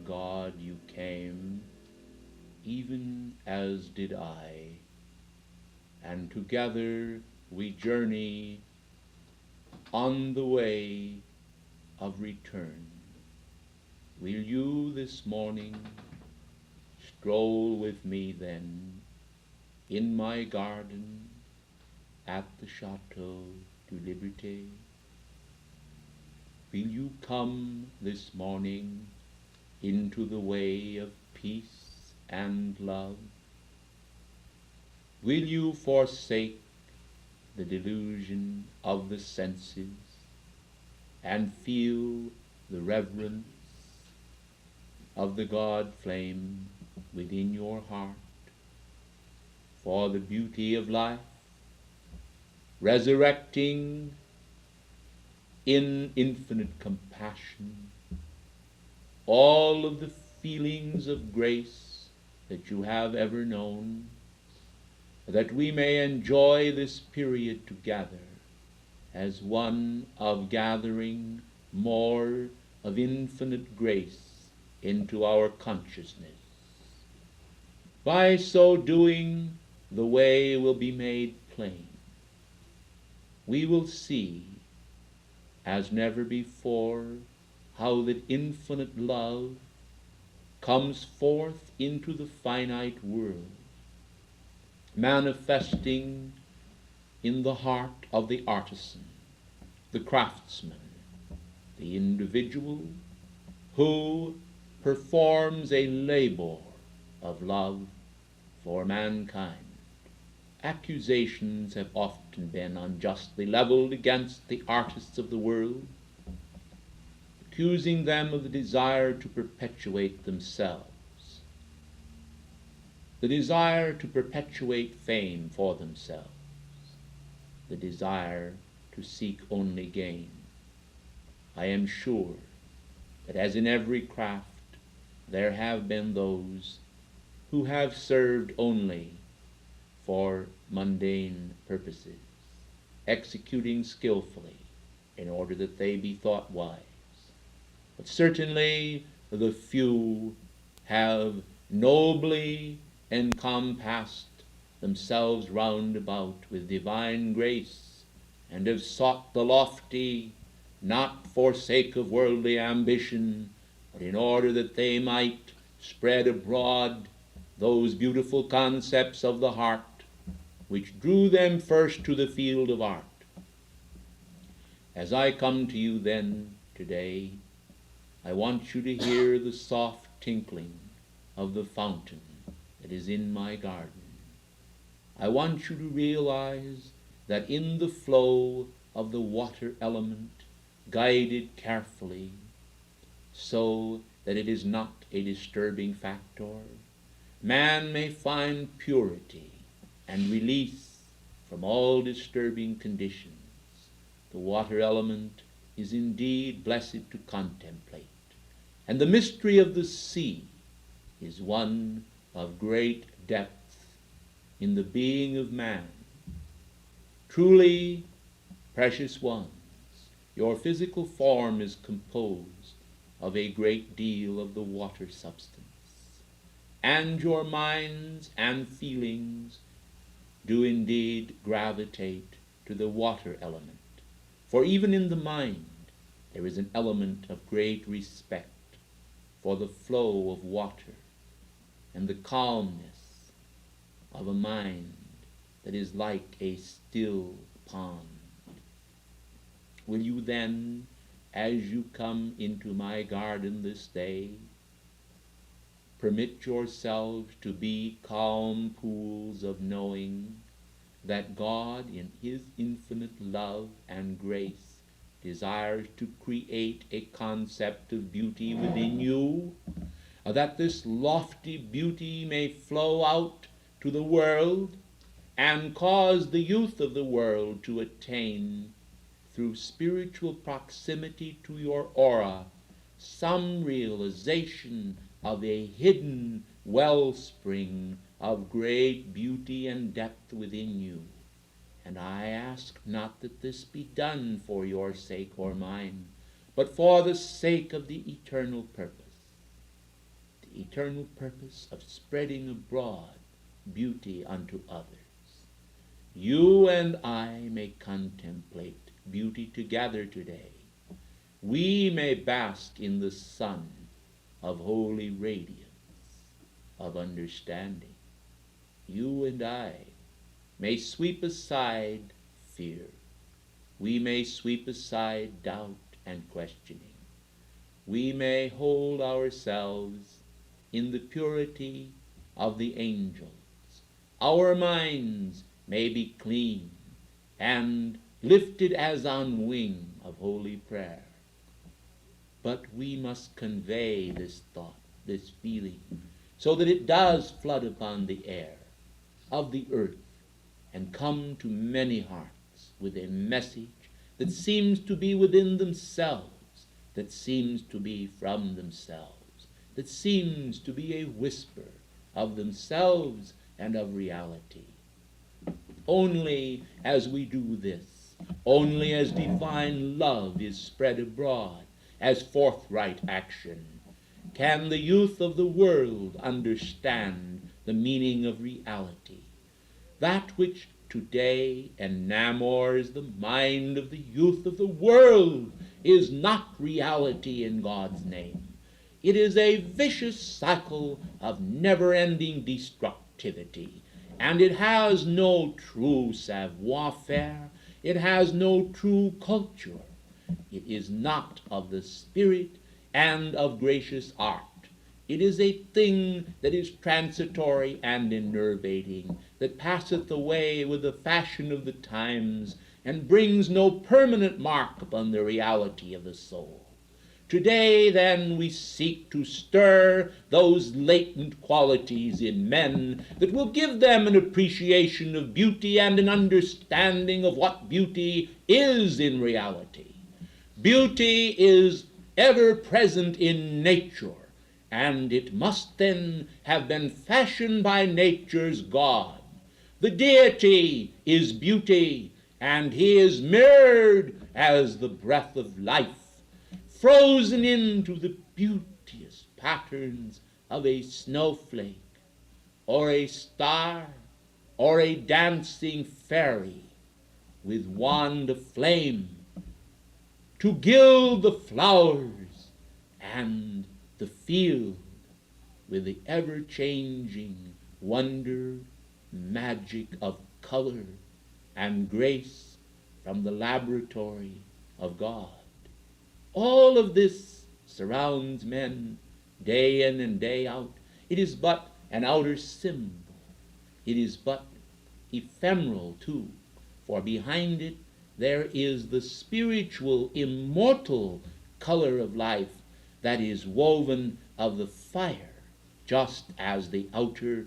God, you came, even as did I, and together we journey on the way of return. Will you this morning stroll with me then in my garden at the Chateau de Liberté? Will you come this morning into the way of peace and love? Will you forsake the delusion of the senses and feel the reverence of the God flame within your heart for the beauty of life, resurrecting in infinite compassion all of the feelings of grace that you have ever known, that we may enjoy this period together as one of gathering more of infinite grace into our consciousness. By so doing, the way will be made plain. We will see, as never before, how that infinite love comes forth into the finite world, manifesting in the heart of the artisan, the craftsman, the individual who performs a labor of love for mankind. Accusations have often been unjustly leveled against the artists of the world, accusing them of the desire to perpetuate themselves, the desire to perpetuate fame for themselves, the desire to seek only gain. I am sure that as in every craft, there have been those who have served only for mundane purposes, executing skillfully in order that they be thought wise. But certainly the few have nobly encompassed themselves round about with divine grace, and have sought the lofty, not for sake of worldly ambition, but in order that they might spread abroad those beautiful concepts of the heart which drew them first to the field of art. As I come to you then today, I want you to hear the soft tinkling of the fountain that is in my garden. I want you to realize that in the flow of the water element, guided carefully, so that it is not a disturbing factor, man may find purity and release from all disturbing conditions. The water element is indeed blessed to contemplate, and the mystery of the sea is one of great depth in the being of man. Truly, precious ones, your physical form is composed of a great deal of the water substance, and your minds and feelings do indeed gravitate to the water element. For even in the mind there is an element of great respect for the flow of water and the calmness of a mind that is like a still pond. Will you then, as you come into my garden this day, permit yourselves to be calm pools of knowing that God in his infinite love and grace desires to create a concept of beauty within you, that this lofty beauty may flow out to the world and cause the youth of the world to attain, through spiritual proximity to your aura, some realization of a hidden wellspring of great beauty and depth within you. And I ask not that this be done for your sake or mine, but for the sake of the eternal purpose. eternal purpose of spreading abroad beauty unto others. You and I may contemplate beauty together today. We may bask in the sun of holy radiance, of understanding. You and I may sweep aside fear. We may sweep aside doubt and questioning. We may hold ourselves in the purity of the angels. Our minds may be clean and lifted as on wing of holy prayer. But we must convey this thought, this feeling, so that it does flood upon the air of the earth and come to many hearts with a message that seems to be within themselves, that seems to be from themselves, that seems to be a whisper of themselves and of reality. Only as we do this, only as divine love is spread abroad, as forthright action, can the youth of the world understand the meaning of reality. That which today enamors the mind of the youth of the world is not reality in God's name. It is a vicious cycle of never-ending destructivity, and it has no true savoir-faire. It has no true culture. It is not of the spirit and of gracious art. It is a thing that is transitory and enervating, that passeth away with the fashion of the times, and brings no permanent mark upon the reality of the soul. Today, then, we seek to stir those latent qualities in men that will give them an appreciation of beauty and an understanding of what beauty is in reality. Beauty is ever present in nature, and it must then have been fashioned by nature's God. The deity is beauty, and he is mirrored as the breath of life, frozen into the beauteous patterns of a snowflake, or a star, or a dancing fairy with wand of flame, to gild the flowers and the field with the ever-changing wonder, magic of color and grace from the laboratory of God. All of this surrounds men day in and day out. It is but an outer symbol. It is but ephemeral too, for behind it there is the spiritual, immortal color of life that is woven of the fire, just as the outer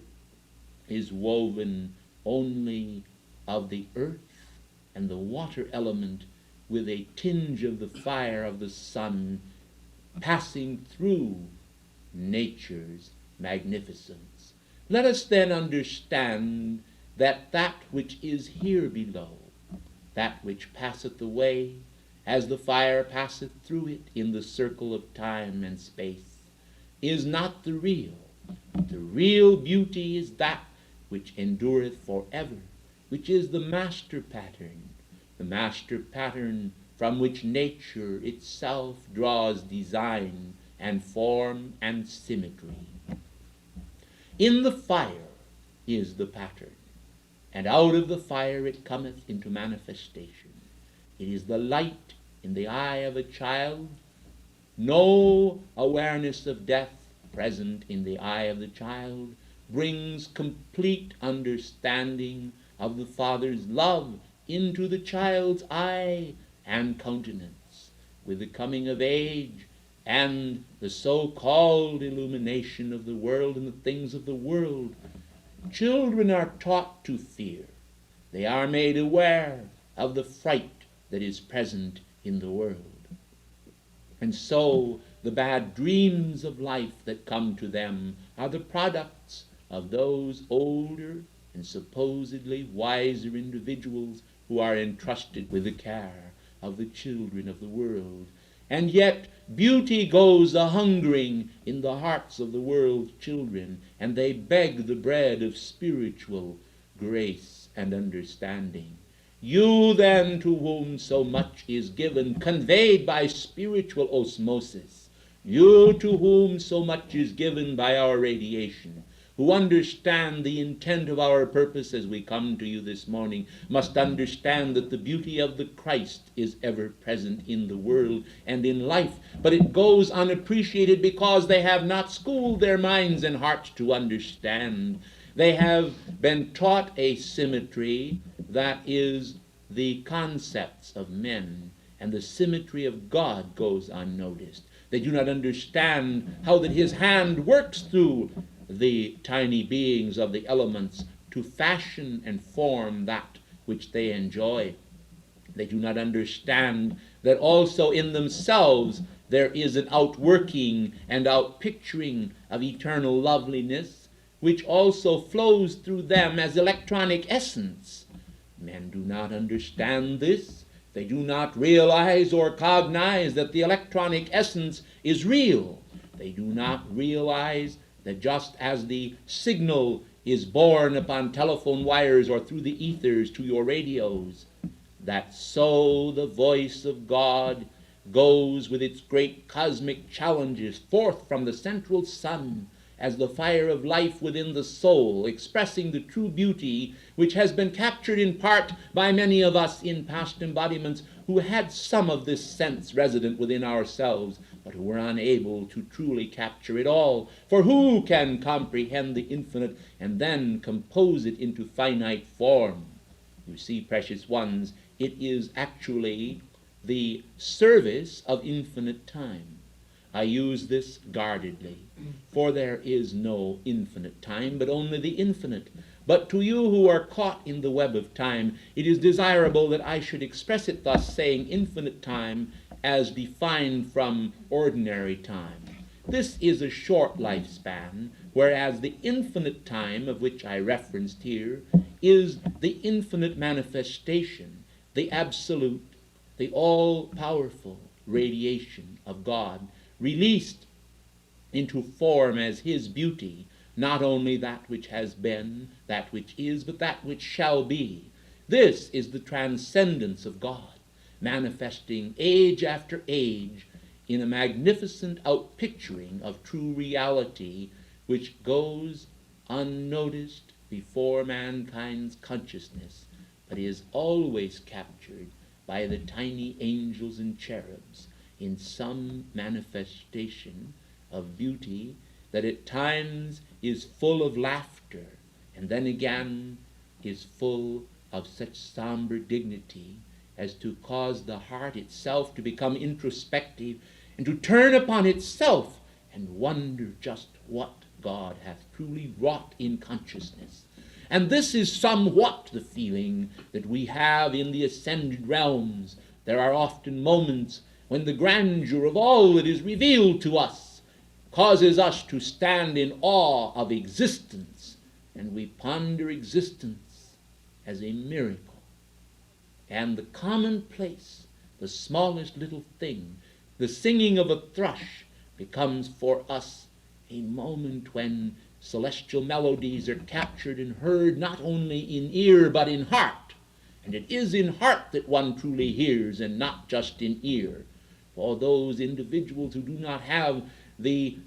is woven only of the earth and the water element, with a tinge of the fire of the sun passing through nature's magnificence. Let us then understand that that which is here below, that which passeth away as the fire passeth through it in the circle of time and space, is not the real. The real beauty is that which endureth forever, which is the master pattern from which nature itself draws design and form and symmetry. In the fire is the pattern, and out of the fire it cometh into manifestation. It is the light in the eye of a child, no awareness of death present in the eye of the child brings complete understanding of the Father's love into the child's eye and countenance. With the coming of age and the so-called illumination of the world and the things of the world, children are taught to fear. They are made aware of the fright that is present in the world. And so the bad dreams of life that come to them are the products of those older and supposedly wiser individuals who are entrusted with the care of the children of the world. And yet beauty goes a-hungering in the hearts of the world's children, and they beg the bread of spiritual grace and understanding. You then, to whom so much is given, conveyed by spiritual osmosis, you to whom so much is given by our radiation, who understand the intent of our purpose as we come to you this morning, must understand that the beauty of the Christ is ever present in the world and in life, but it goes unappreciated because they have not schooled their minds and hearts to understand. They have been taught a symmetry that is the concepts of men, and the symmetry of God goes unnoticed. They do not understand how that his hand works through the tiny beings of the elements to fashion and form that which they enjoy. They do not understand that also in themselves there is an outworking and outpicturing of eternal loveliness, which also flows through them as electronic essence. Men do not understand this. They do not realize or cognize that the electronic essence is real. They do not realize that just as the signal is borne upon telephone wires or through the ethers to your radios, that so the voice of God goes with its great cosmic challenges forth from the central sun as the fire of life within the soul, expressing the true beauty which has been captured in part by many of us in past embodiments who had some of this sense resident within ourselves, but who were unable to truly capture it all. For who can comprehend the infinite and then compose it into finite form? You see, precious ones, it is actually the service of infinite time. I use this guardedly, for there is no infinite time, but only the infinite. But to you who are caught in the web of time, it is desirable that I should express it thus, saying infinite time as defined from ordinary time. This is a short lifespan, whereas the infinite time of which I referenced here is the infinite manifestation, the absolute, the all-powerful radiation of God, released into form as his beauty, not only that which has been, that which is, but that which shall be. This is the transcendence of God, manifesting age after age in a magnificent outpicturing of true reality, which goes unnoticed before mankind's consciousness, but is always captured by the tiny angels and cherubs in some manifestation of beauty that at times is full of laughter, and then again is full of such somber dignity as to cause the heart itself to become introspective and to turn upon itself and wonder just what God hath truly wrought in consciousness. And this is somewhat the feeling that we have in the ascended realms. There are often moments when the grandeur of all that is revealed to us causes us to stand in awe of existence, and we ponder existence as a miracle. And the commonplace, the smallest little thing, the singing of a thrush, becomes for us a moment when celestial melodies are captured and heard not only in ear but in heart. And it is in heart that one truly hears and not just in ear. For those individuals who do not have the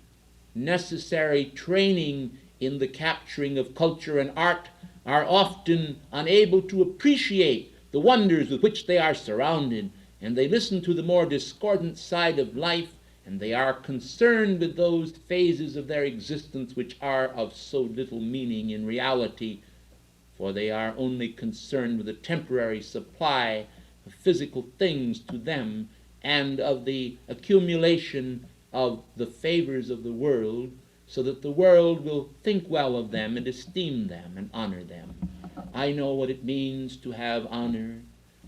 necessary training in the capturing of culture and art are often unable to appreciate the wonders with which they are surrounded, and they listen to the more discordant side of life, and they are concerned with those phases of their existence which are of so little meaning in reality, for they are only concerned with a temporary supply of physical things to them and of the accumulation of the favors of the world, so that the world will think well of them and esteem them and honor them. I know what it means to have honor.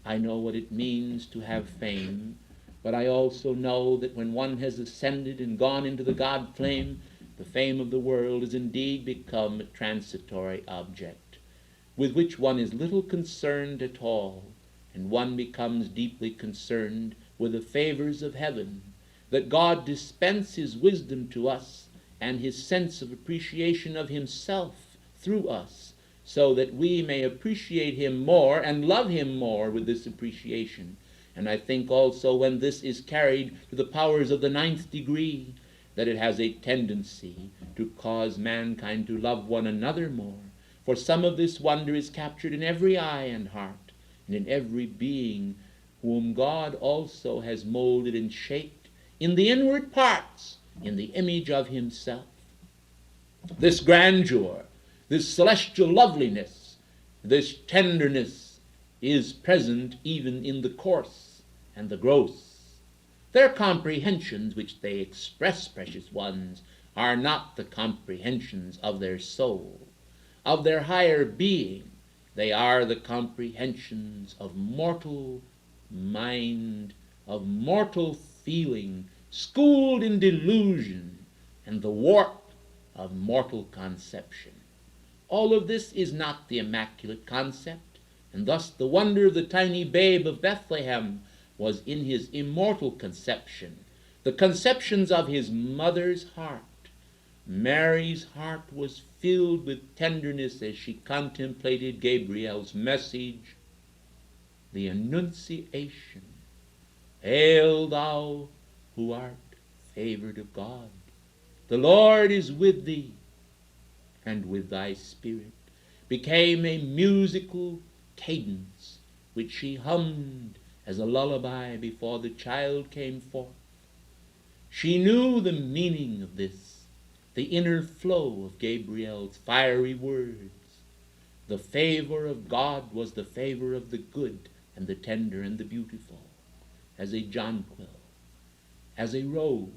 I know what it means to have fame. But I also know that when one has ascended and gone into the God flame, the fame of the world has indeed become a transitory object, with which one is little concerned at all, and one becomes deeply concerned with the favors of heaven, that God dispense his wisdom to us and his sense of appreciation of himself through us, so that we may appreciate him more and love him more with this appreciation. And I think also when this is carried to the powers of the 9th degree, that it has a tendency to cause mankind to love one another more. For some of this wonder is captured in every eye and heart, and in every being whom God also has molded and shaped in the inward parts, in the image of himself. This grandeur, this celestial loveliness, this tenderness is present even in the coarse and the gross. Their comprehensions which they express, precious ones, are not the comprehensions of their soul, of their higher being. They are the comprehensions of mortal mind, of mortal feeling, schooled in delusion, and the warp of mortal conception. All of this is not the immaculate concept, and thus the wonder of the tiny babe of Bethlehem was in his immortal conception, the conceptions of his mother's heart. Mary's heart was filled with tenderness as she contemplated Gabriel's message, the Annunciation. Hail thou who art favored of God. The Lord is with thee, and with thy spirit, became a musical cadence which she hummed as a lullaby before the child came forth. She knew the meaning of this, the inner flow of Gabriel's fiery words. The favor of God was the favor of the good and the tender and the beautiful, as a jonquil, as a rose,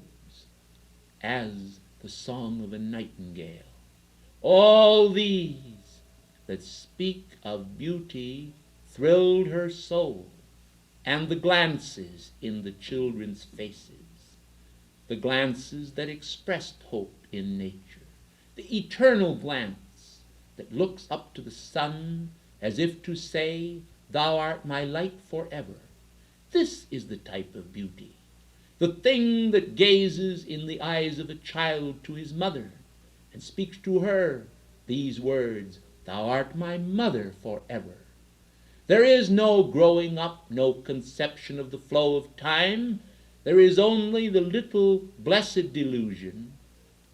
as the song of a nightingale. All these that speak of beauty thrilled her soul, and the glances in the children's faces, the glances that expressed hope in nature, the eternal glance that looks up to the sun as if to say, thou art my light forever. This is the type of beauty, the thing that gazes in the eyes of a child to his mother and speaks to her these words, thou art my mother forever. There is no growing up, no conception of the flow of time. There is only the little blessed delusion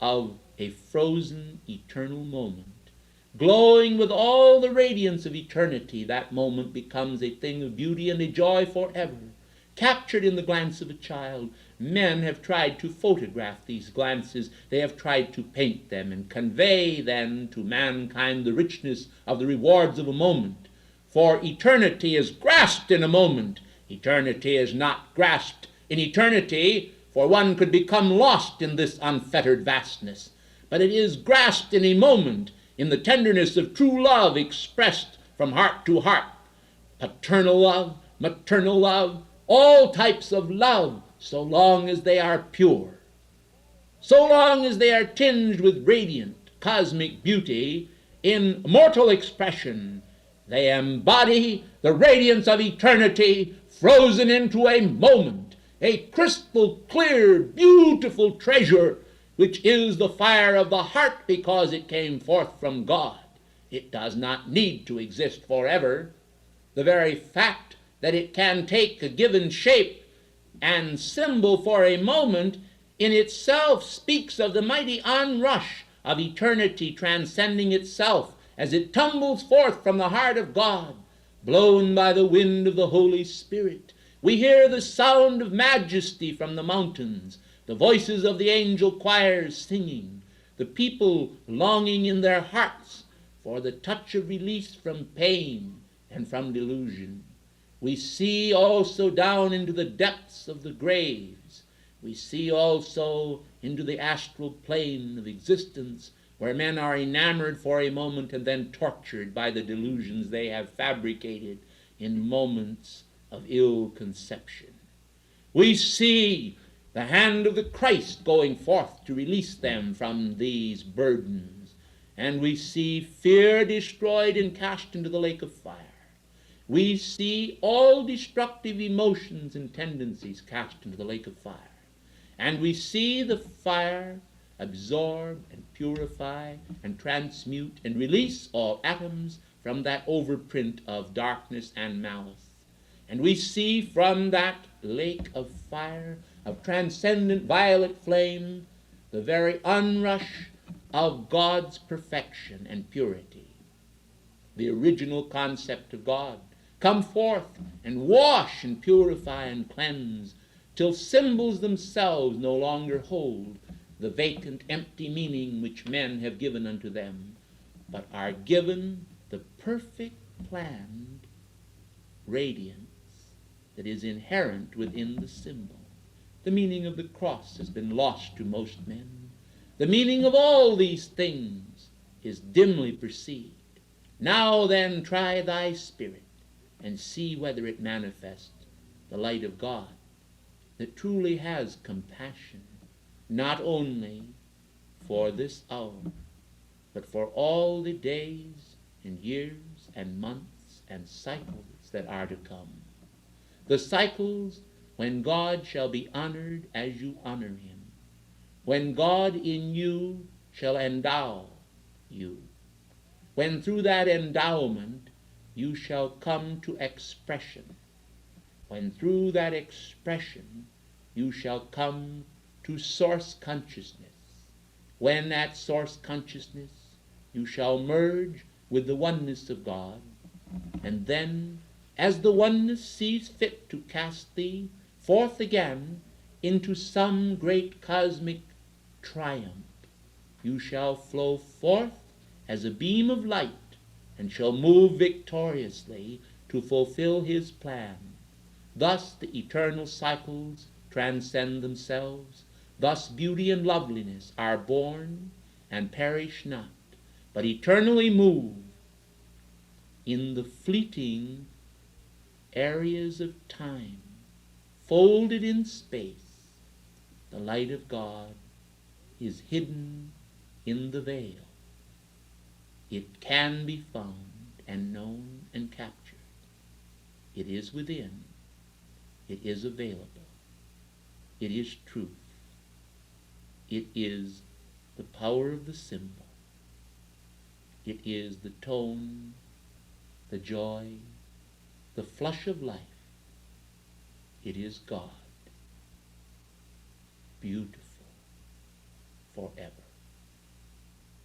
of a frozen eternal moment. Glowing with all the radiance of eternity, that moment becomes a thing of beauty and a joy forever, captured in the glance of a child. Men have tried to photograph these glances. They have tried to paint them and convey then to mankind the richness of the rewards of a moment. For eternity is grasped in a moment. Eternity is not grasped in eternity, for one could become lost in this unfettered vastness. But it is grasped in a moment, in the tenderness of true love expressed from heart to heart. Paternal love, maternal love, all types of love, so long as they are pure, so long as they are tinged with radiant cosmic beauty in mortal expression, they embody the radiance of eternity frozen into a moment, a crystal clear, beautiful treasure, which is the fire of the heart because it came forth from God. It does not need to exist forever. The very fact that it can take a given shape and symbol for a moment in itself speaks of the mighty onrush of eternity transcending itself as it tumbles forth from the heart of God, blown by the wind of the Holy Spirit. We hear the sound of majesty from the mountains, the voices of the angel choirs singing, the people longing in their hearts for the touch of release from pain and from delusion. We see also down into the depths of the graves. We see also into the astral plane of existence, where men are enamored for a moment and then tortured by the delusions they have fabricated in moments of ill conception. We see the hand of the Christ going forth to release them from these burdens, and we see fear destroyed and cast into the lake of fire. We see all destructive emotions and tendencies cast into the lake of fire. And we see the fire absorb and purify and transmute and release all atoms from that overprint of darkness and malice. And we see from that lake of fire, of transcendent violet flame, the very onrush of God's perfection and purity, the original concept of God, come forth and wash and purify and cleanse, till symbols themselves no longer hold the vacant, empty meaning which men have given unto them, but are given the perfect, planned radiance that is inherent within the symbol. The meaning of the cross has been lost to most men. The meaning of all these things is dimly perceived. Now then, try thy spirit and see whether it manifests the light of God that truly has compassion, not only for this hour, but for all the days and years and months and cycles that are to come. The cycles when God shall be honored as you honor him, when God in you shall endow you, when through that endowment you shall come to expression, when through that expression you shall come to source consciousness, when at source consciousness you shall merge with the oneness of God, and then, as the oneness sees fit to cast thee forth again into some great cosmic triumph, you shall flow forth as a beam of light and shall move victoriously to fulfill his plan. Thus the eternal cycles transcend themselves. Thus beauty and loveliness are born and perish not, but eternally move in the fleeting areas of time, folded in space. The light of God is hidden in the veil. It can be found and known and captured. It is within. It is available. It is truth. It is the power of the symbol. It is the tone, the joy, the flush of life. It is God, beautiful forever.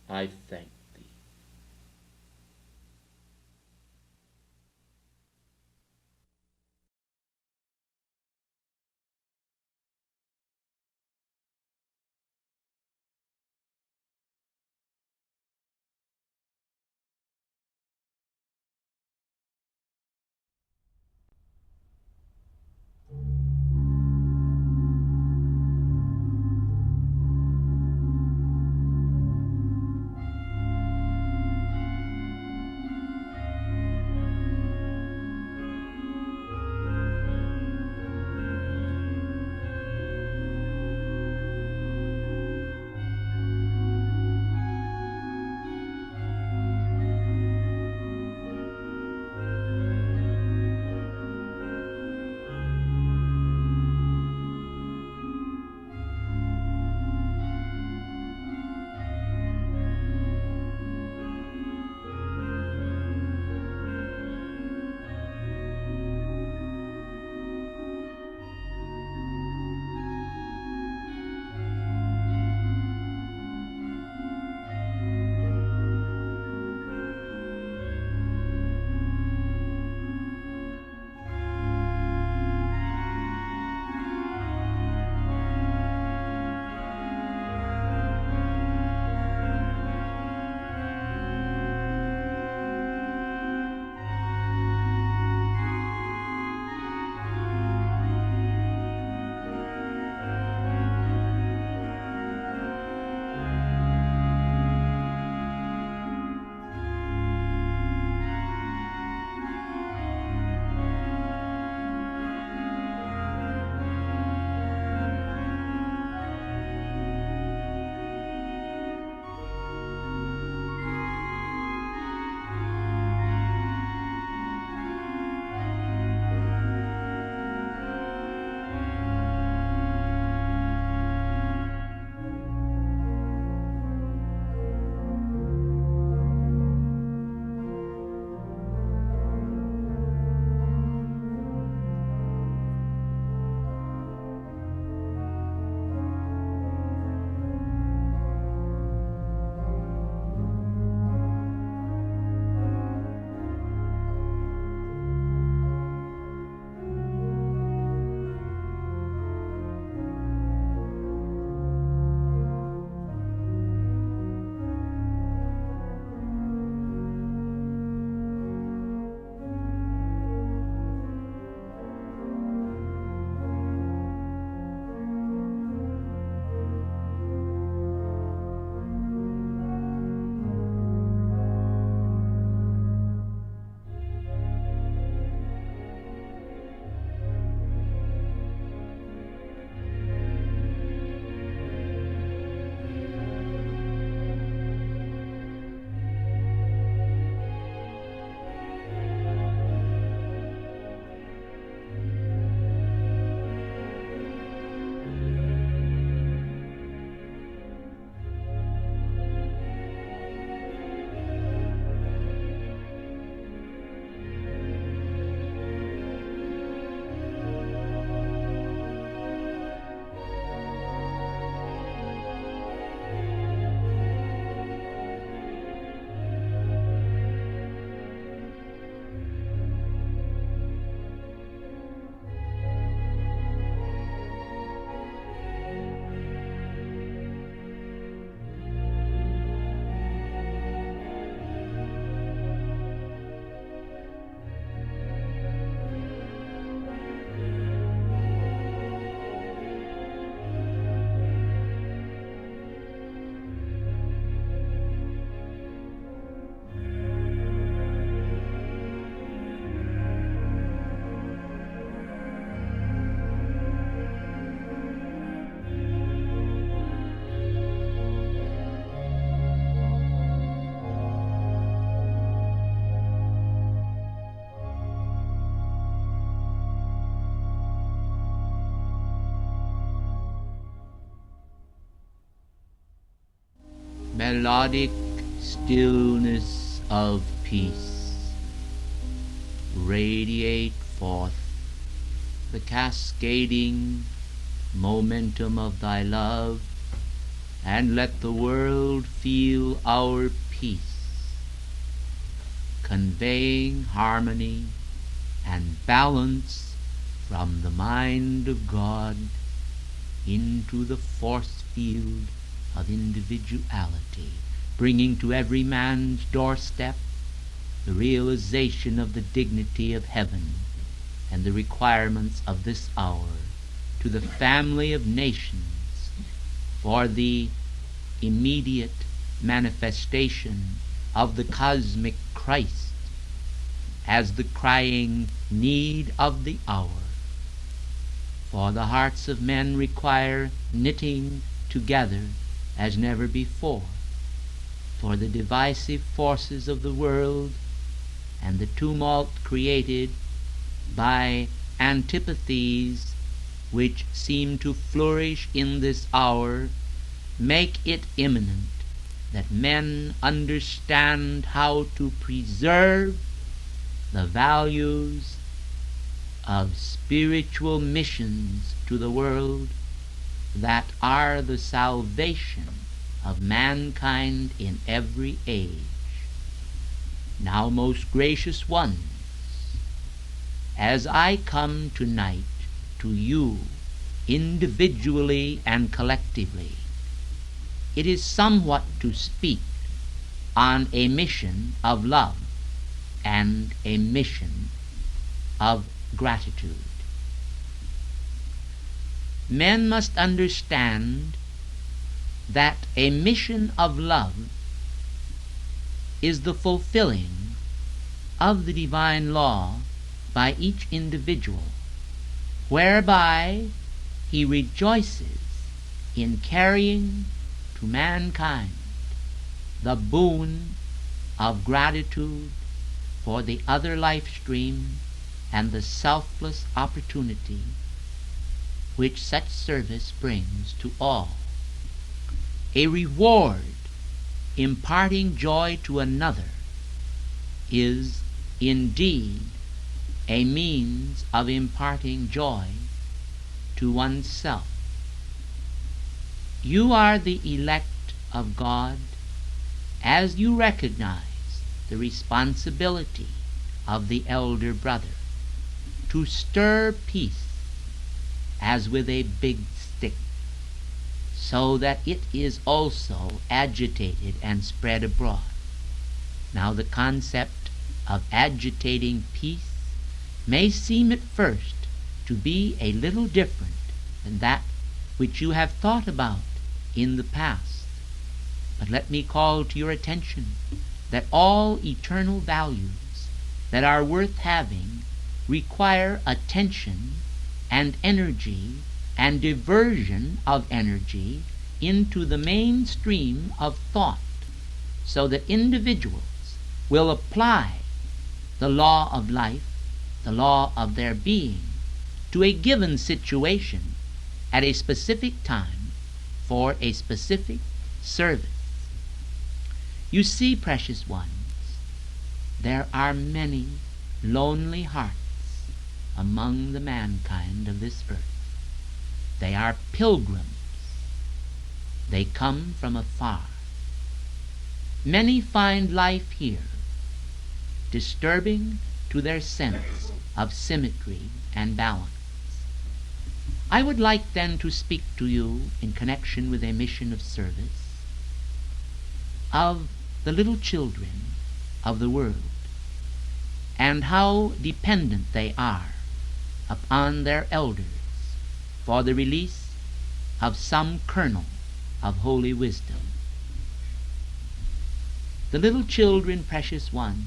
I thank thee. melodic stillness of peace, radiate forth the cascading momentum of thy love, and let the world feel our peace, conveying harmony and balance from the mind of God into the force field of individuality, bringing to every man's doorstep the realization of the dignity of heaven and the requirements of this hour, to the family of nations for the immediate manifestation of the cosmic Christ as the crying need of the hour. For the hearts of men require knitting together as never before, for the divisive forces of the world and the tumult created by antipathies which seem to flourish in this hour make it imminent that men understand how to preserve the values of spiritual missions to the world that are the salvation of mankind in every age. Now, most gracious ones, as I come tonight to you individually and collectively, it is somewhat to speak on a mission of love and a mission of gratitude. Men must understand that a mission of love is the fulfilling of the divine law by each individual, whereby he rejoices in carrying to mankind the boon of gratitude for the other life stream and the selfless opportunity which such service brings to all. A reward imparting joy to another is indeed a means of imparting joy to oneself. You are the elect of God as you recognize the responsibility of the elder brother to stir peace as with a big stick, so that it is also agitated and spread abroad. Now, the concept of agitating peace may seem at first to be a little different than that which you have thought about in the past. But let me call to your attention that all eternal values that are worth having require attention and energy and diversion of energy into the main stream of thought, so that individuals will apply the law of life, the law of their being, to a given situation at a specific time for a specific service. You see, precious ones, there are many lonely hearts among the mankind of this earth. They are pilgrims. They come from afar. Many find life here disturbing to their sense of symmetry and balance. I would like then to speak to you in connection with a mission of service of the little children of the world, and how dependent they are upon their elders for the release of some kernel of holy wisdom. The little children, precious ones,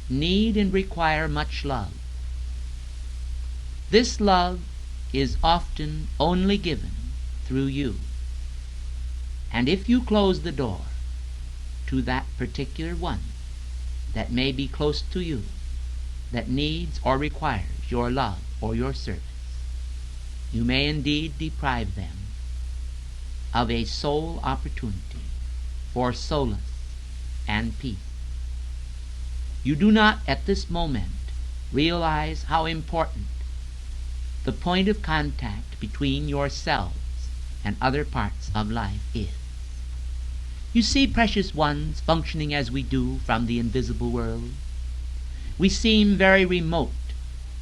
need and require much love. This love is often only given through you. And if you close the door to that particular one that may be close to you, that needs or requires your love or your service, you may indeed deprive them of a sole opportunity for solace and peace. You do not at this moment realize how important the point of contact between yourselves and other parts of life is. You see, precious ones, functioning as we do from the invisible world, we seem very remote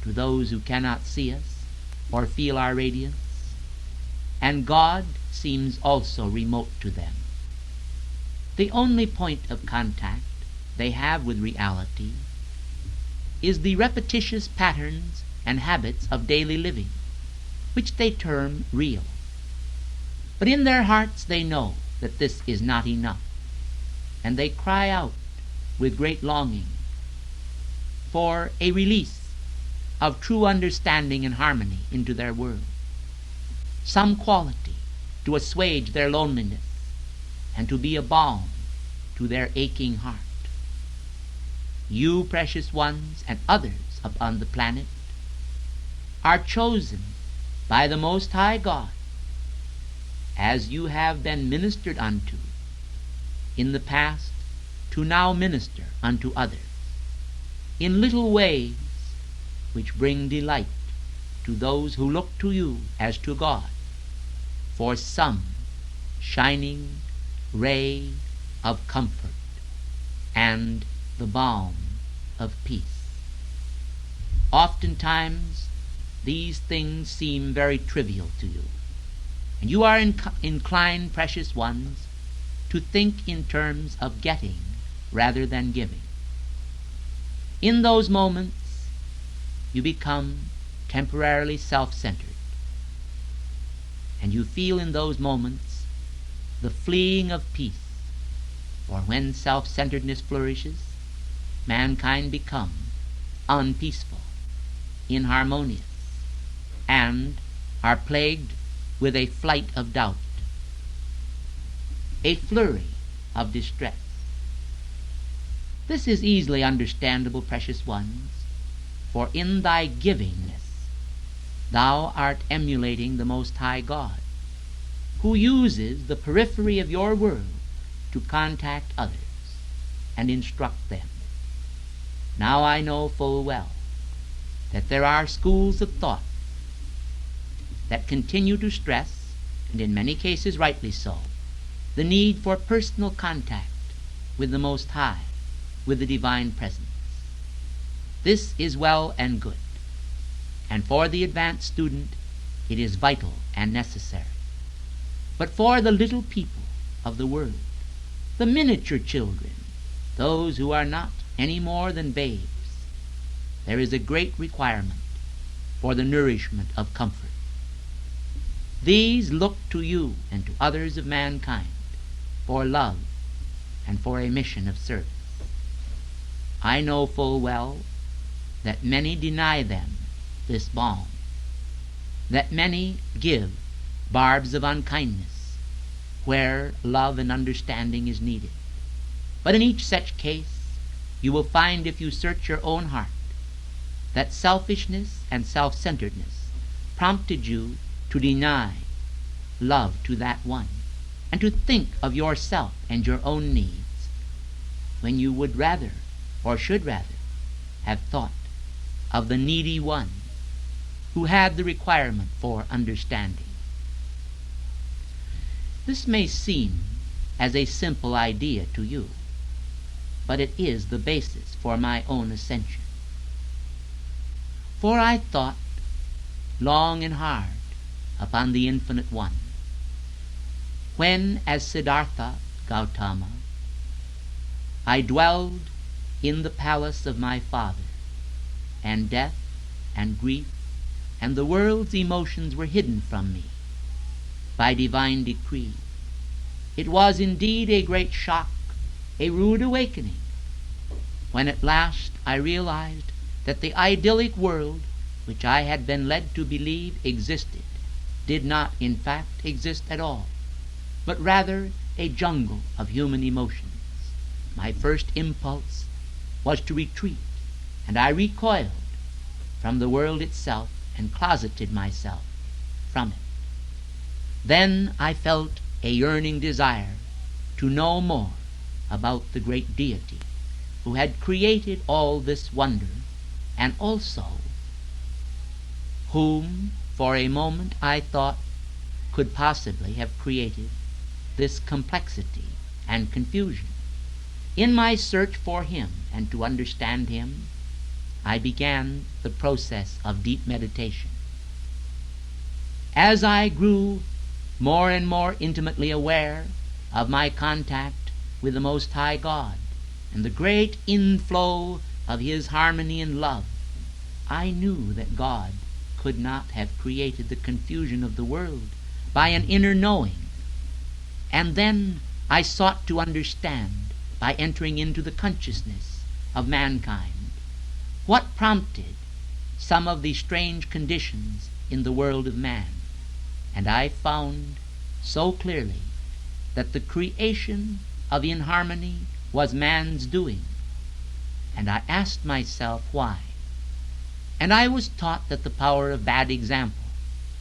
to those who cannot see us or feel our radiance, and God seems also remote to them. The only point of contact they have with reality is the repetitious patterns and habits of daily living, which they term real. But in their hearts they know that this is not enough, and they cry out with great longing for a release of true understanding and harmony into their world, some quality to assuage their loneliness and to be a balm to their aching heart. You, precious ones, and others upon the planet, are chosen by the Most High God, as you have been ministered unto in the past, to now minister unto others in little ways which bring delight to those who look to you as to God for some shining ray of comfort and the balm of peace. Oftentimes these things seem very trivial to you, and you are inclined, precious ones, to think in terms of getting rather than giving. In those moments you become temporarily self-centered, and you feel in those moments the fleeing of peace, for when self-centeredness flourishes, mankind become unpeaceful, inharmonious, and are plagued with a flight of doubt, a flurry of distress. This is easily understandable, precious ones, for in thy givingness thou art emulating the Most High God, who uses the periphery of your world to contact others and instruct them. Now I know full well that there are schools of thought that continue to stress, and in many cases rightly so, the need for personal contact with the Most High, with the Divine Presence. This is well and good, and for the advanced student it is vital and necessary. But for the little people of the world, the miniature children, those who are not any more than babes, there is a great requirement for the nourishment of comfort. These look to you and to others of mankind for love and for a mission of service. I know full well that many deny them this balm, that many give barbs of unkindness where love and understanding is needed. But in each such case, you will find, if you search your own heart, that selfishness and self-centeredness prompted you to deny love to that one, and to think of yourself and your own needs, when you would rather, or should rather, have thought of the needy one who had the requirement for understanding. This may seem as a simple idea to you, but it is the basis for my own ascension. For I thought long and hard upon the Infinite One, when, as Siddhartha Gautama, I dwelled in the palace of my father, and death and grief and the world's emotions were hidden from me by divine decree. It was indeed a great shock, a rude awakening, when at last I realized that the idyllic world which I had been led to believe existed did not in fact exist at all, but rather a jungle of human emotions. My first impulse was to retreat, and I recoiled from the world itself and closeted myself from it. Then I felt a yearning desire to know more about the great deity who had created all this wonder, and also whom for a moment I thought could possibly have created this complexity and confusion. In my search for him and to understand him, I began the process of deep meditation. As I grew more and more intimately aware of my contact with the Most High God and the great inflow of his harmony and love, I knew that God could not have created the confusion of the world by an inner knowing. And then I sought to understand, by entering into the consciousness of mankind, what prompted some of the strange conditions in the world of man. And I found so clearly that the creation of inharmony was man's doing. And I asked myself why. And I was taught that the power of bad example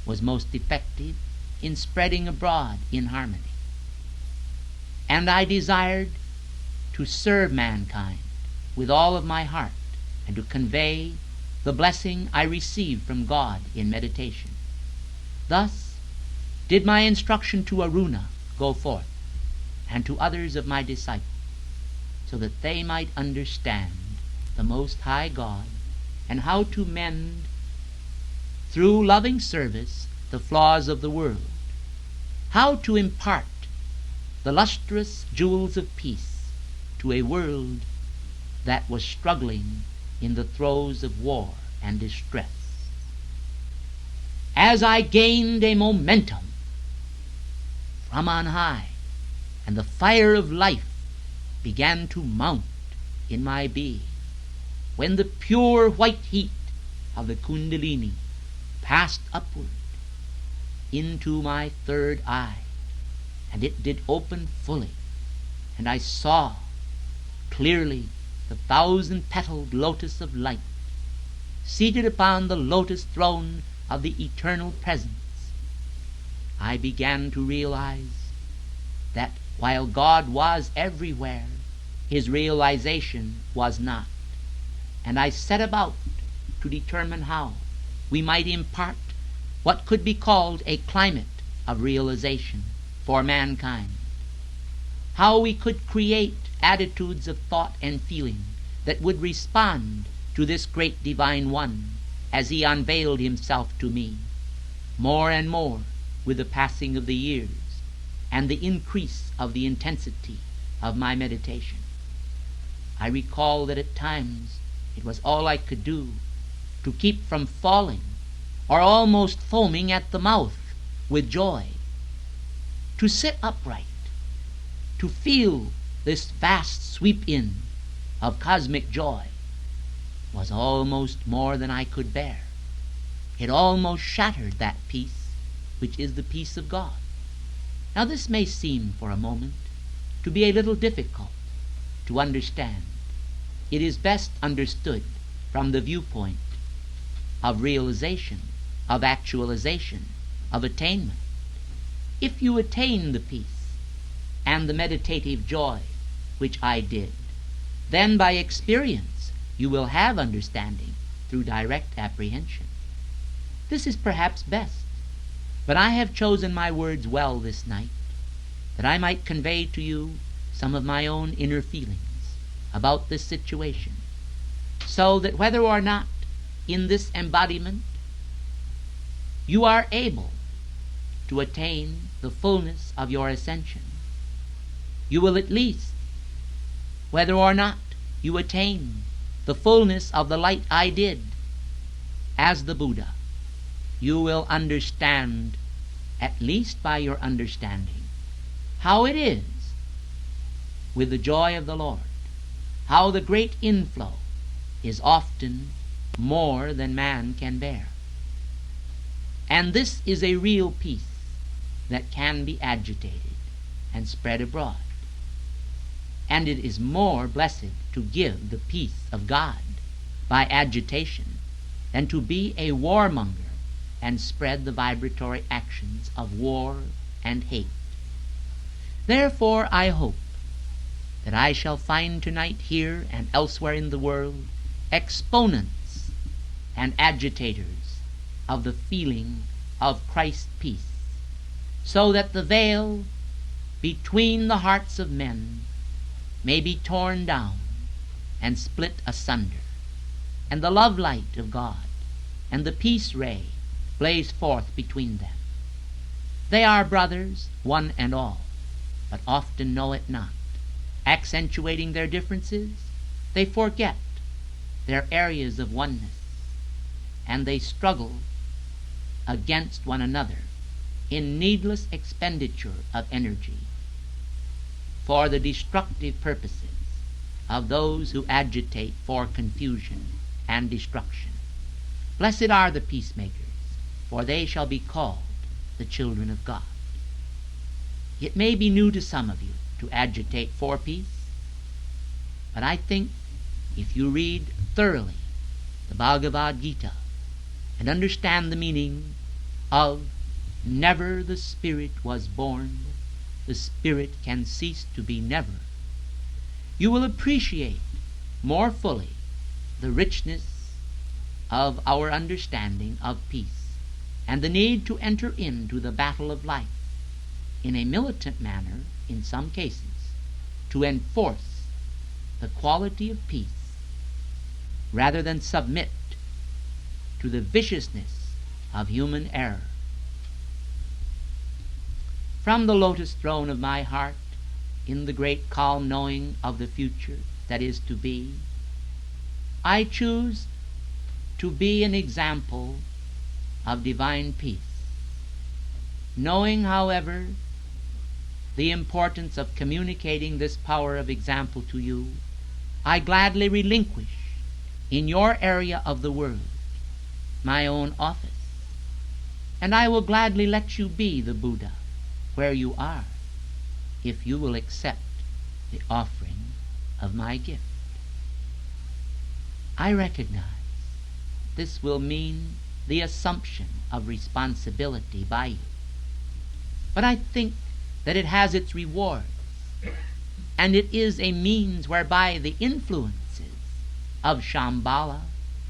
was most effective in spreading abroad inharmony. And I desired to serve mankind with all of my heart and to convey the blessing I received from God in meditation. Thus did my instruction to Aruna go forth, and to others of my disciples, so that they might understand the Most High God and how to mend, through loving service, the flaws of the world, how to impart the lustrous jewels of peace to a world that was struggling in the throes of war and distress. As I gained a momentum from on high, and the fire of life began to mount in my being, when the pure white heat of the Kundalini passed upward into my third eye, and it did open fully, and I saw clearly the 1,000-petaled lotus of light seated upon the lotus throne of the eternal presence. I began to realize that while God was everywhere, his realization was not. And I set about to determine how we might impart what could be called a climate of realization for mankind. How we could create attitudes of thought and feeling that would respond to this great divine one as he unveiled himself to me more and more with the passing of the years and the increase of the intensity of my meditation. I recall that at times it was all I could do to keep from falling or almost foaming at the mouth with joy. To sit upright, to feel this vast sweep-in of cosmic joy, was almost more than I could bear. It almost shattered that peace which is the peace of God. Now this may seem for a moment to be a little difficult to understand. It is best understood from the viewpoint of realization, of actualization, of attainment. If you attain the peace and the meditative joy which I did, then by experience you will have understanding through direct apprehension. This is perhaps best, but I have chosen my words well this night, that I might convey to you some of my own inner feelings about this situation, so that whether or not in this embodiment you are able to attain the fullness of your ascension, you will at least, whether or not you attain the fullness of the light I did as the Buddha, you will understand, at least by your understanding, how it is with the joy of the Lord, how the great inflow is often more than man can bear. And this is a real peace that can be agitated and spread abroad. And it is more blessed to give the peace of God by agitation than to be a warmonger and spread the vibratory actions of war and hate. Therefore I hope that I shall find tonight here and elsewhere in the world exponents and agitators of the feeling of Christ's peace, so that the veil between the hearts of men may be torn down and split asunder, and the love light of God and the peace ray blaze forth between them. They are brothers, one and all, but often know it not. Accentuating their differences, they forget their areas of oneness, and they struggle against one another in needless expenditure of energy for the destructive purposes of those who agitate for confusion and destruction. Blessed are the peacemakers, for they shall be called the children of God. It may be new to some of you to agitate for peace, but I think if you read thoroughly the Bhagavad Gita and understand the meaning of never the spirit was born, the spirit can cease to be never, you will appreciate more fully the richness of our understanding of peace and the need to enter into the battle of life in a militant manner in some cases to enforce the quality of peace rather than submit to the viciousness of human error. From the lotus throne of my heart, in the great calm knowing of the future that is to be, I choose to be an example of divine peace. Knowing, however, the importance of communicating this power of example to you, I gladly relinquish in your area of the world my own office, and I will gladly let you be the Buddha where you are, if you will accept the offering of my gift. I recognize this will mean the assumption of responsibility by you, but I think that it has its rewards, and it is a means whereby the influences of Shambhala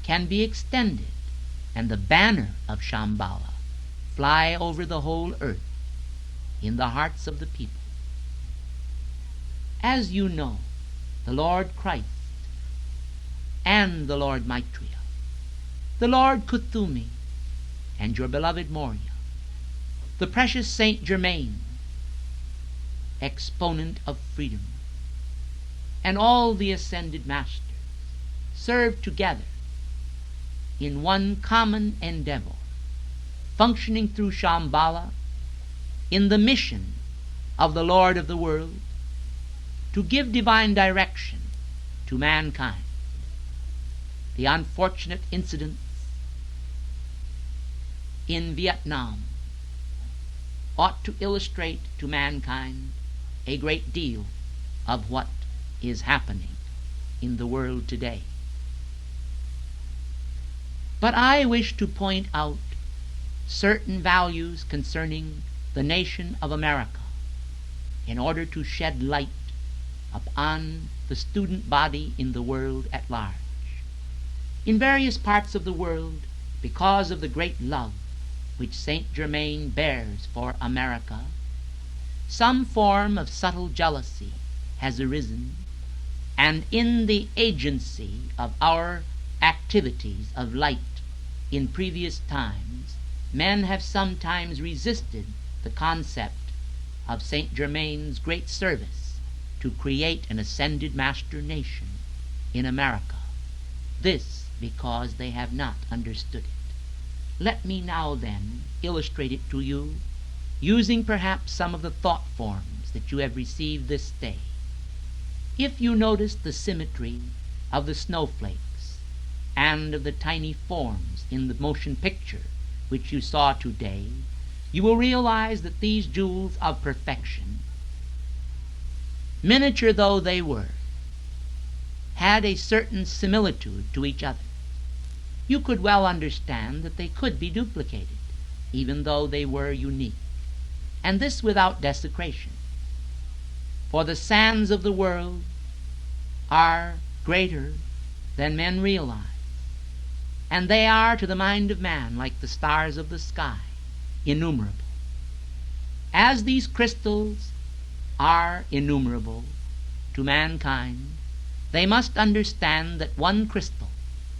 can be extended, and the banner of Shambhala fly over the whole earth in the hearts of the people. As you know, the Lord Christ and the Lord Maitreya, the Lord Kuthumi, and your beloved Moria, the precious Saint Germain, exponent of freedom, and all the ascended masters serve together in one common endeavor, functioning through Shambhala in the mission of the Lord of the world to give divine direction to mankind. The unfortunate incidents in Vietnam ought to illustrate to mankind a great deal of what is happening in the world today. But I wish to point out certain values concerning the nation of America in order to shed light upon the student body in the world at large. In various parts of the world, because of the great love which Saint Germain bears for America, some form of subtle jealousy has arisen, and in the agency of our activities of light in previous times, men have sometimes resisted the concept of Saint Germain's great service to create an ascended master nation in America. This because they have not understood it. Let me now then illustrate it to you, using perhaps some of the thought forms that you have received this day. If you notice the symmetry of the snowflakes and of the tiny forms in the motion picture which you saw today, you will realize that these jewels of perfection, miniature though they were, had a certain similitude to each other. You could well understand that they could be duplicated, even though they were unique, and this without desecration. For the sands of the world are greater than men realize, and they are to the mind of man like the stars of the sky, innumerable. As these crystals are innumerable to mankind, they must understand that one crystal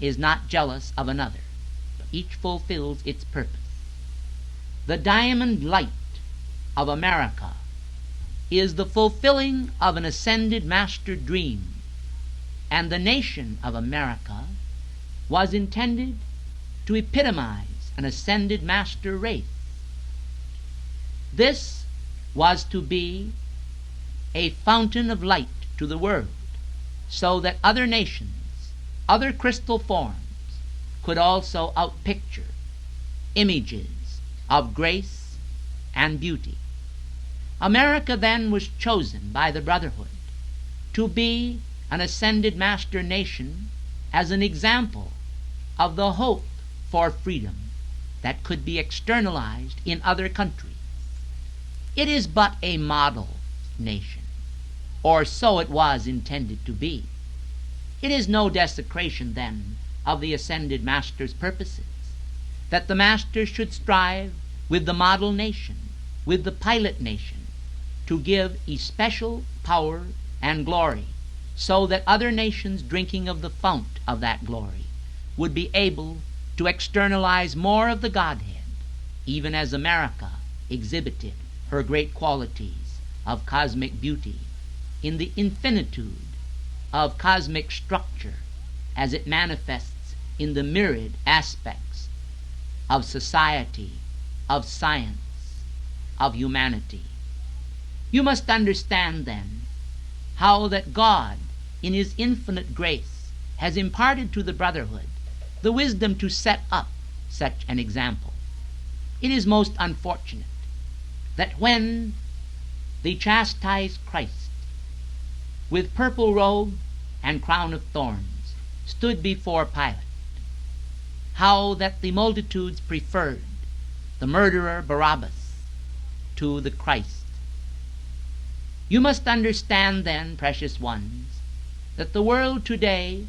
is not jealous of another, but each fulfills its purpose. The diamond light of America is the fulfilling of an ascended master dream, and the nation of America was intended to epitomize an ascended master race. This was to be a fountain of light to the world, so that other nations, other crystal forms, could also outpicture images of grace and beauty. America then was chosen by the Brotherhood to be an ascended master nation as an example of the hope for freedom that could be externalized in other countries. It is but a model nation, or so it was intended to be. It is no desecration, then, of the ascended master's purposes, that the master should strive with the model nation, with the pilot nation, to give especial power and glory, so that other nations drinking of the fount of that glory would be able to externalize more of the Godhead, even as America exhibited her great qualities of cosmic beauty in the infinitude of cosmic structure as it manifests in the myriad aspects of society, of science, of humanity. You must understand, then, how that God, in His infinite grace, has imparted to the Brotherhood the wisdom to set up such an example. It is most unfortunate that when the chastised Christ, with purple robe and crown of thorns, stood before Pilate, how that the multitudes preferred the murderer Barabbas to the Christ. You must understand, then, precious ones, that the world today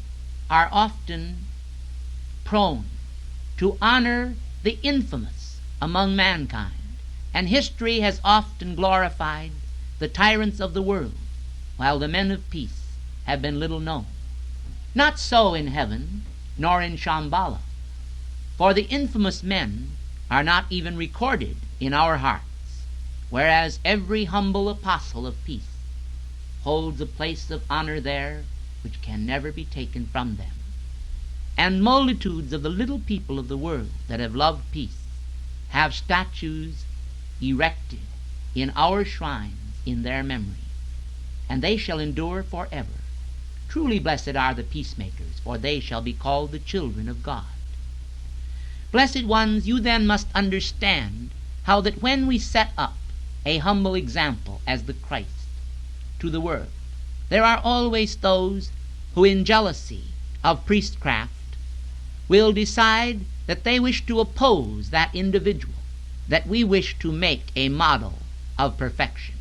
are often prone to honor the infamous among mankind, and history has often glorified the tyrants of the world, while the men of peace have been little known. Not so in heaven, nor in Shambhala, for the infamous men are not even recorded in our hearts, whereas every humble apostle of peace holds a place of honor there which can never be taken from them. And multitudes of the little people of the world that have loved peace have statues erected in our shrines in their memory, and they shall endure forever. Truly blessed are the peacemakers, for they shall be called the children of God. Blessed ones, you then must understand how that when we set up a humble example as the Christ to the world, there are always those who, in jealousy of priestcraft, will decide that they wish to oppose that individual that we wish to make a model of perfection.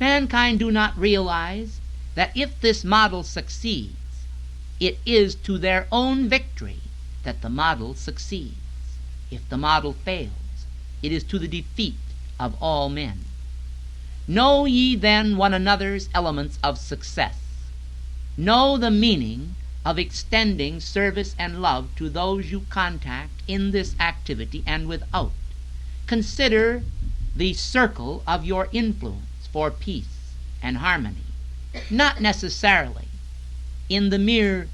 Mankind do not realize that if this model succeeds, it is to their own victory that the model succeeds. If the model fails, it is to the defeat of all men. Know ye then one another's elements of success. Know the meaning of extending service and love to those you contact in this activity and without. Consider the circle of your influence for peace and harmony, not necessarily in the mere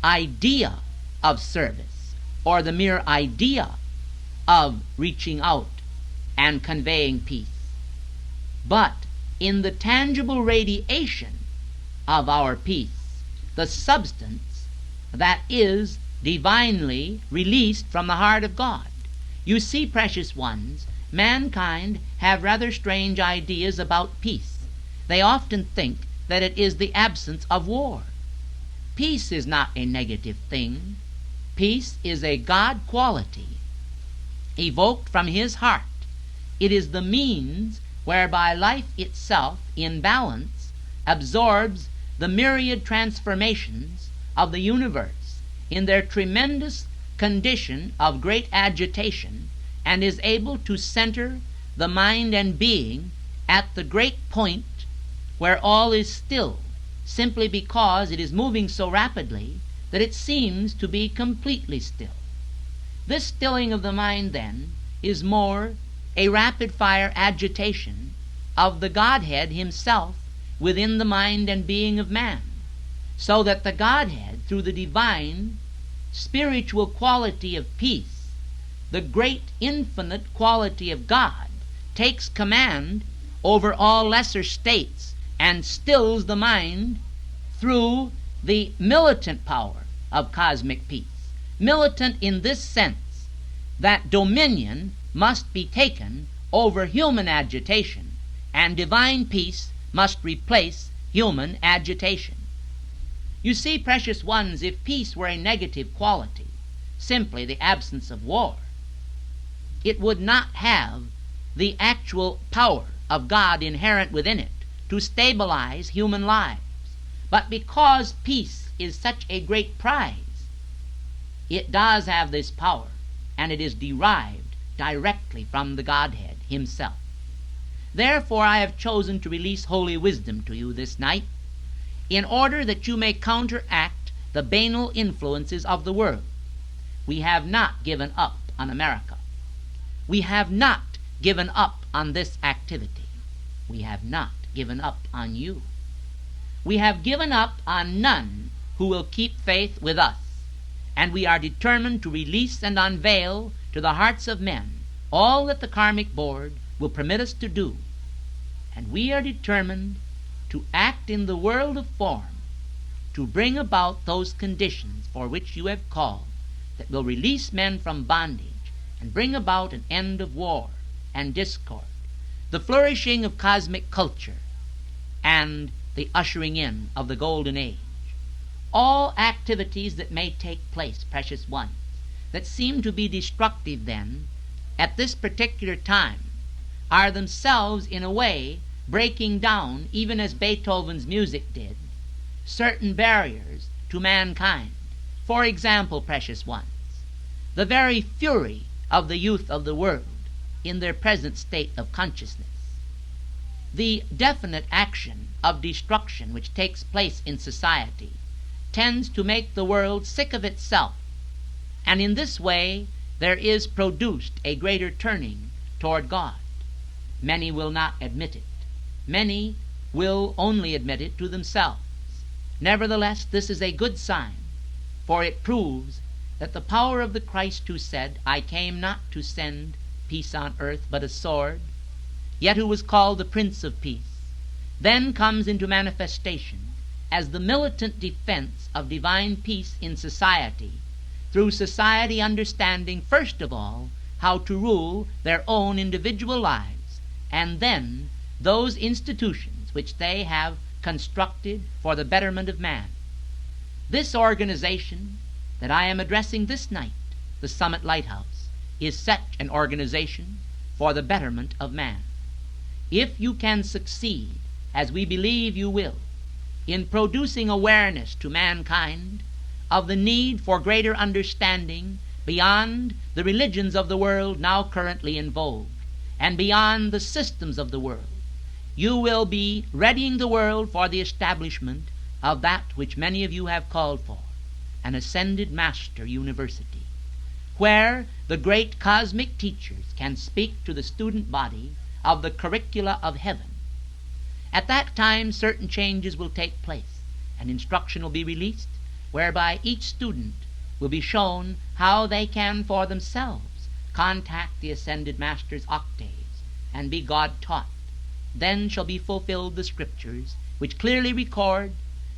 idea of service or the mere idea of reaching out and conveying peace, but in the tangible radiation of our peace, the substance that is divinely released from the heart of God. You see, precious ones, mankind have rather strange ideas about peace. They often think that it is the absence of war. Peace is not a negative thing. Peace is a God quality evoked from His heart. It is the means whereby life itself, in balance, absorbs the myriad transformations of the universe in their tremendous condition of great agitation, and is able to center the mind and being at the great point where all is still, simply because it is moving so rapidly that it seems to be completely still. This stilling of the mind, then, is more a rapid-fire agitation of the Godhead himself within the mind and being of man, so that the Godhead, through the divine spiritual quality of peace, the great infinite quality of God, takes command over all lesser states and stills the mind through the militant power of cosmic peace. Militant in this sense, that dominion must be taken over human agitation, and divine peace must replace human agitation. You see, precious ones, if peace were a negative quality, simply the absence of war, it would not have the actual power of God inherent within it to stabilize human lives. But because peace is such a great prize, it does have this power, and it is derived directly from the Godhead himself. Therefore I have chosen to release holy wisdom to you this night, in order that you may counteract the banal influences of the world. We have not given up on America. We have not given up on this activity. We have not given up on you. We have given up on none who will keep faith with us, and we are determined to release and unveil to the hearts of men all that the Karmic Board will permit us to do, and we are determined to act in the world of form to bring about those conditions for which you have called, that will release men from bondage and bring about an end of war and discord, the flourishing of cosmic culture, and the ushering in of the golden age. All activities that may take place, precious ones, that seem to be destructive then at this particular time, are themselves in a way breaking down, even as Beethoven's music did, certain barriers to mankind. For example, precious ones, the very fury of the youth of the world in their present state of consciousness, the definite action of destruction which takes place in society, tends to make the world sick of itself, and in this way there is produced a greater turning toward God. Many will not admit it. Many will only admit it to themselves. Nevertheless, this is a good sign, for it proves that the power of the Christ who said, I came not to send peace on earth but a sword, yet who was called the Prince of Peace, then comes into manifestation as the militant defense of divine peace in society, through society understanding first of all how to rule their own individual lives, and then those institutions which they have constructed for the betterment of man. This organization that I am addressing this night, the Summit Lighthouse, is such an organization for the betterment of man. If you can succeed, as we believe you will, in producing awareness to mankind of the need for greater understanding beyond the religions of the world now currently in vogue, and beyond the systems of the world, you will be readying the world for the establishment of that which many of you have called for, an ascended master university, where the great cosmic teachers can speak to the student body of the curricula of heaven. At that time, certain changes will take place, and instruction will be released, whereby each student will be shown how they can for themselves contact the ascended master's octaves and be God-taught. Then shall be fulfilled the scriptures which clearly record,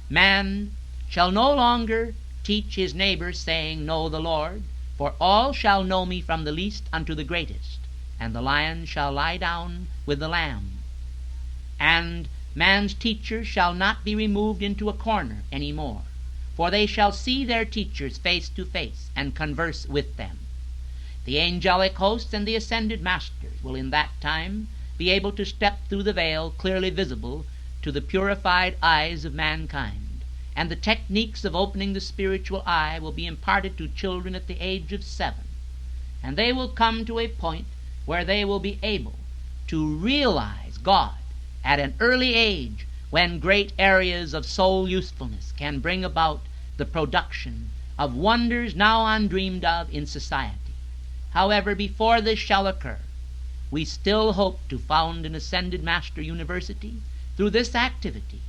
man shall no longer teach his neighbor, saying, Know the Lord, for all shall know me from the least unto the greatest, and the lion shall lie down with the lamb. And man's teachers shall not be removed into a corner any more, for they shall see their teachers face to face and converse with them. The angelic hosts and the ascended masters will in that time be able to step through the veil clearly visible to the purified eyes of mankind. And the techniques of opening the spiritual eye will be imparted to children at the age of 7. And they will come to a point where they will be able to realize God at an early age, when great areas of soul usefulness can bring about the production of wonders now undreamed of in society. However, before this shall occur, we still hope to found an Ascended Master University through this activity,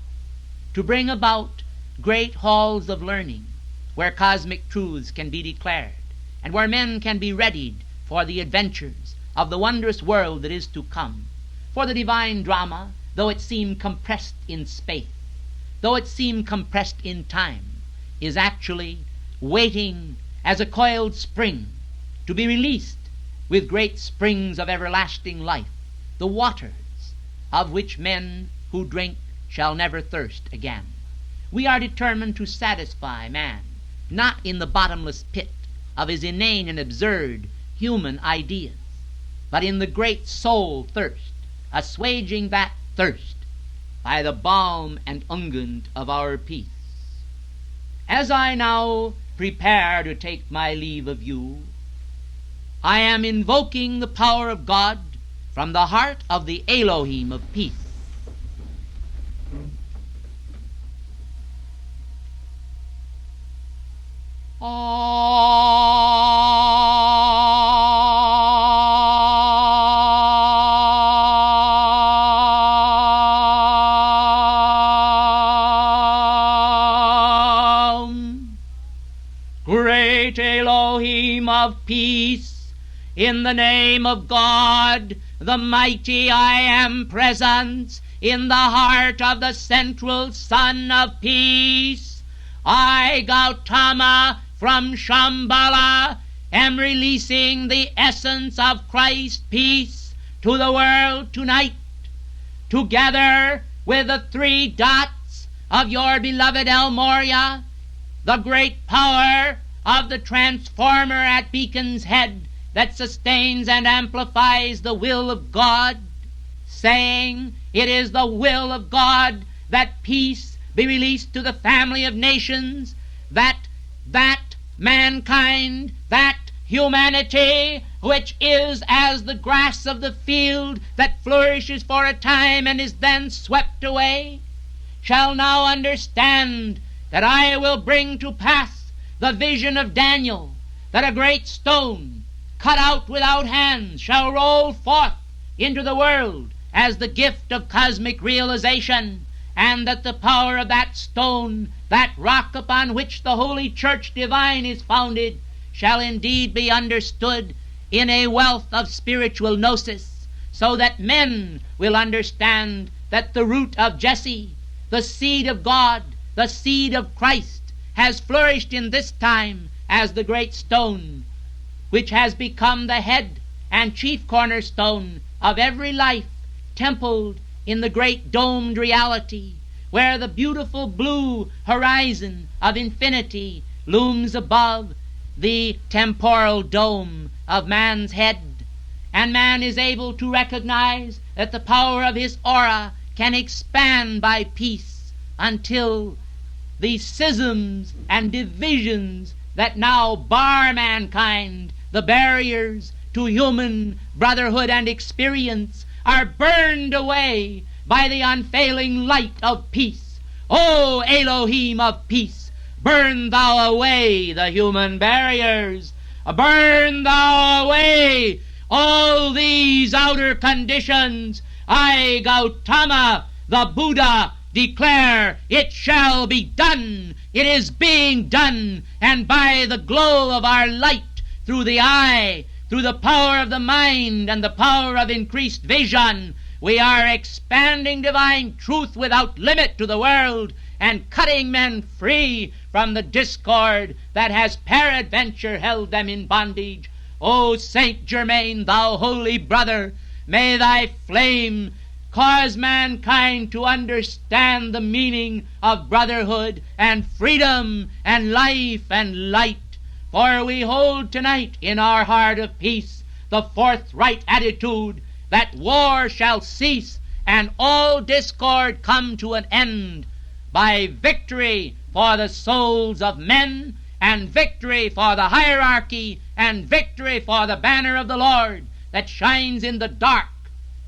to bring about great halls of learning where cosmic truths can be declared, and where men can be readied for the adventures of the wondrous world that is to come. For the divine drama, though it seem compressed in space, though it seem compressed in time, is actually waiting as a coiled spring to be released with great springs of everlasting life, the waters of which men who drink shall never thirst again. We are determined to satisfy man, not in the bottomless pit of his inane and absurd human ideas, but in the great soul thirst, assuaging that thirst by the balm and unguent of our peace. As I now prepare to take my leave of you, I am invoking the power of God from the heart of the Elohim of peace. Great Elohim of peace, in the name of God, the mighty I am present, in the heart of the central Son of peace, I, Gautama, from Shambhala, am releasing the essence of Christ's peace to the world tonight, together with the 3 dots of your beloved El Moria, the great power of the transformer at Beacon's Head that sustains and amplifies the will of God, saying it is the will of God that peace be released to the family of nations, that mankind, that humanity, which is as the grass of the field that flourishes for a time and is then swept away, shall now understand that I will bring to pass the vision of Daniel, that a great stone cut out without hands shall roll forth into the world as the gift of cosmic realization, and that the power of that stone, that rock upon which the Holy Church divine is founded, shall indeed be understood in a wealth of spiritual gnosis, so that men will understand that the root of Jesse, the seed of God, the seed of Christ, has flourished in this time as the great stone, which has become the head and chief cornerstone of every life, templed in the great domed reality, where the beautiful blue horizon of infinity looms above the temporal dome of man's head, and man is able to recognize that the power of his aura can expand by peace until the schisms and divisions that now bar mankind, the barriers to human brotherhood and experience, are burned away by the unfailing light of peace. O Elohim of peace, burn thou away the human barriers. Burn thou away all these outer conditions. I, Gautama, the Buddha, declare it shall be done. It is being done, and by the glow of our light through the eye, through the power of the mind and the power of increased vision, we are expanding divine truth without limit to the world, and cutting men free from the discord that has peradventure held them in bondage. O Saint Germain, thou holy brother, may thy flame cause mankind to understand the meaning of brotherhood and freedom and life and light. For we hold tonight in our heart of peace the forthright attitude that war shall cease and all discord come to an end by victory for the souls of men, and victory for the hierarchy, and victory for the banner of the Lord that shines in the dark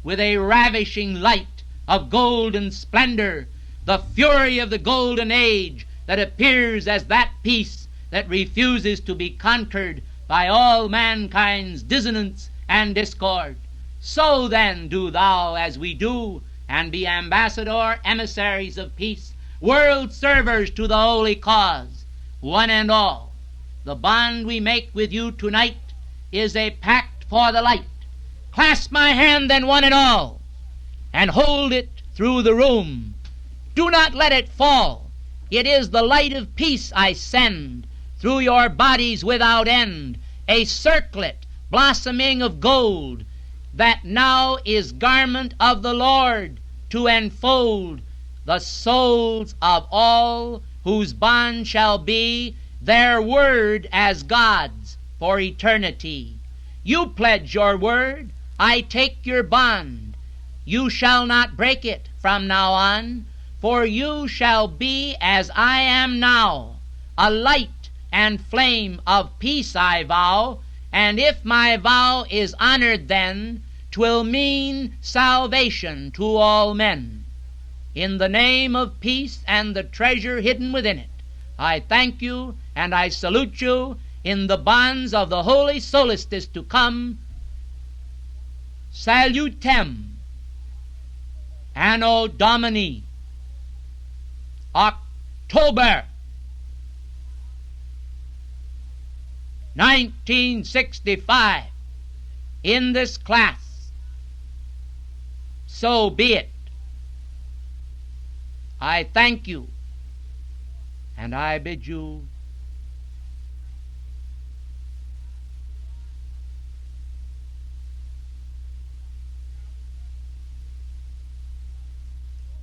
with a ravishing light of golden splendor, the fury of the golden age that appears as that peace that refuses to be conquered by all mankind's dissonance and discord. So then do thou as we do, and be ambassador, emissaries of peace, world servers to the holy cause, one and all. The bond we make with you tonight is a pact for the light. Clasp my hand then, one and all, and hold it through the room. Do not let it fall. It is the light of peace I send through your bodies without end, a circlet blossoming of gold, that now is garment of the Lord to enfold the souls of all, whose bond shall be their word as God's for eternity. You pledge your word, I take your bond. You shall not break it from now on, for you shall be as I am now, a light and flame of peace I vow, and if my vow is honored then, 'twill mean salvation to all men. In the name of peace and the treasure hidden within it, I thank you and I salute you in the bonds of the holy solstice to come. Salutem, Anno Domini, October 1965, in this class. So be it. I thank you, and I bid you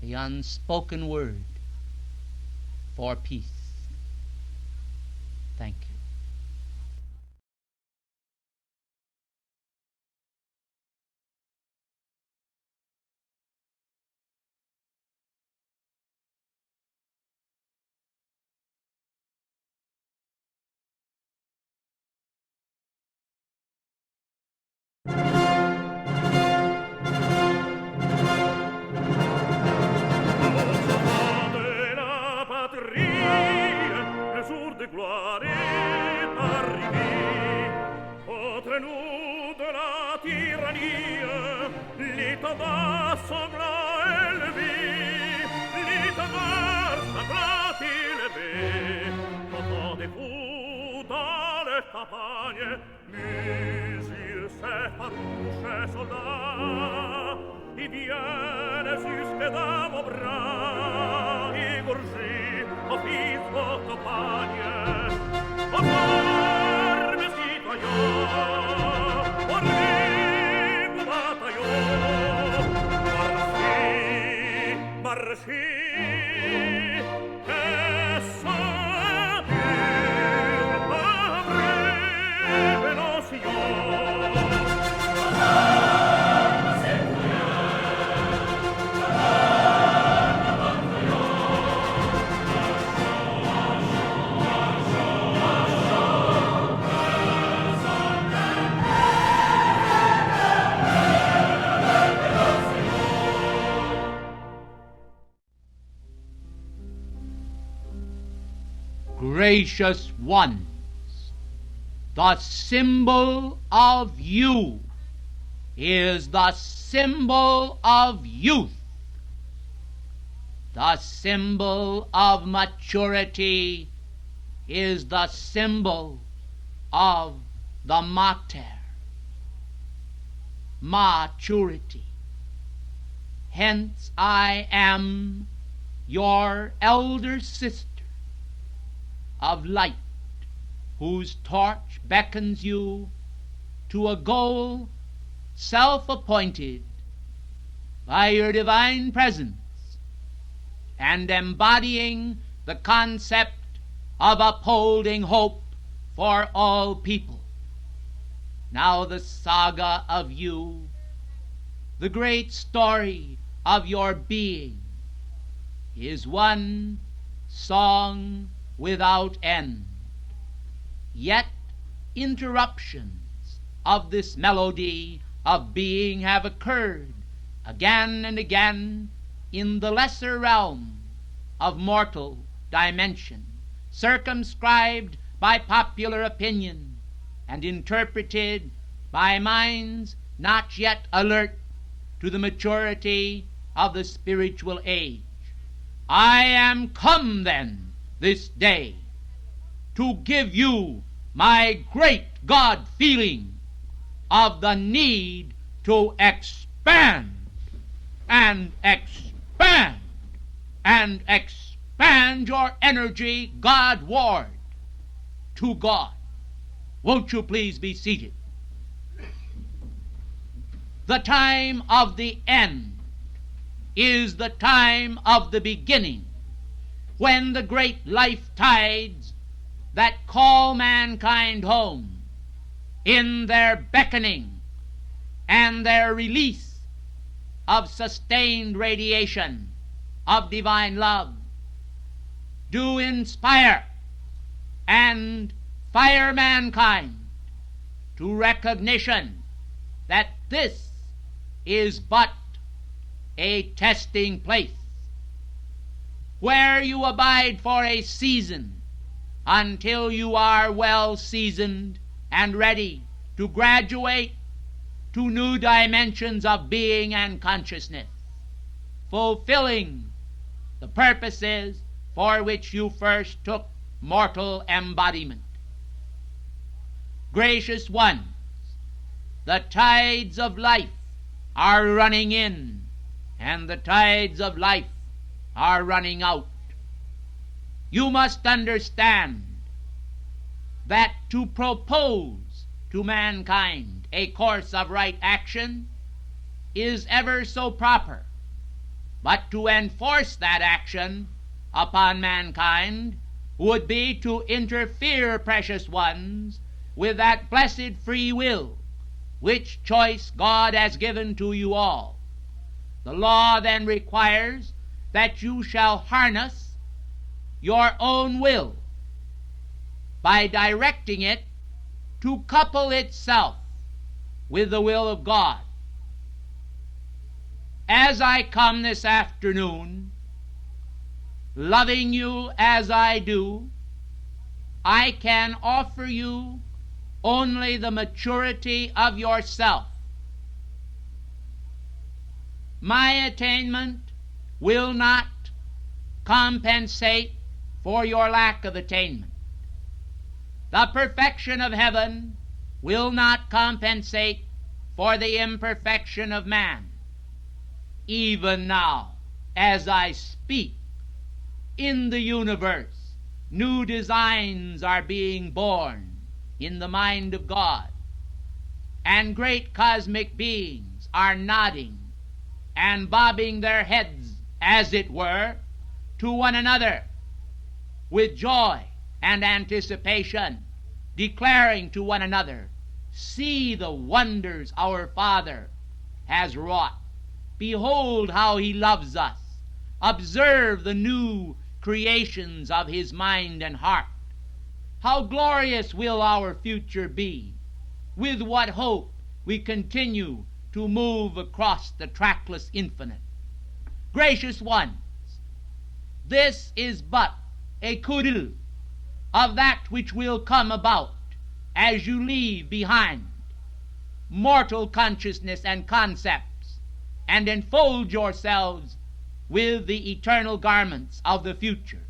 the unspoken word for peace. Thank you. Gracious ones, the symbol of you is the symbol of youth. The symbol of maturity is the symbol of the mater. Maturity. Hence I am your elder sister of light, whose torch beckons you to a goal self-appointed by your divine presence, and embodying the concept of upholding hope for all people. Now the saga of you The great story of your being is one song without end. Yet interruptions of this melody of being have occurred again and again in the lesser realm of mortal dimension, circumscribed by popular opinion and interpreted by minds not yet alert to the maturity of the spiritual age. I am come then this day to give you my great God feeling of the need to expand and expand and expand your energy Godward to God. Won't you please be seated? The time of the end is the time of the beginning, when the great life tides that call mankind home, in their beckoning and their release of sustained radiation of divine love, do inspire and fire mankind to recognition that this is but a testing place, where you abide for a season until you are well seasoned and ready to graduate to new dimensions of being and consciousness, fulfilling the purposes for which you first took mortal embodiment. Gracious ones, the tides of life are running in, and the tides of life are running out. You must understand that to propose to mankind a course of right action is ever so proper, but to enforce that action upon mankind would be to interfere, precious ones, with that blessed free will which choice God has given to you all. The law then requires that you shall harness your own will by directing it to couple itself with the will of God. As I come this afternoon, loving you as I do, I can offer you only the maturity of yourself. My attainment will not compensate for your lack of attainment. The perfection of heaven will not compensate for the imperfection of man. Even now, as I speak, in the universe, new designs are being born in the mind of God, and great cosmic beings are nodding and bobbing their heads, as it were, to one another with joy and anticipation, declaring to one another, "See the wonders our Father has wrought. Behold how he loves us. Observe the new creations of his mind and heart. How glorious will our future be. With what hope we continue to move across the trackless infinite." Gracious ones, this is but a coup of that which will come about as you leave behind mortal consciousness and concepts and enfold yourselves with the eternal garments of the future.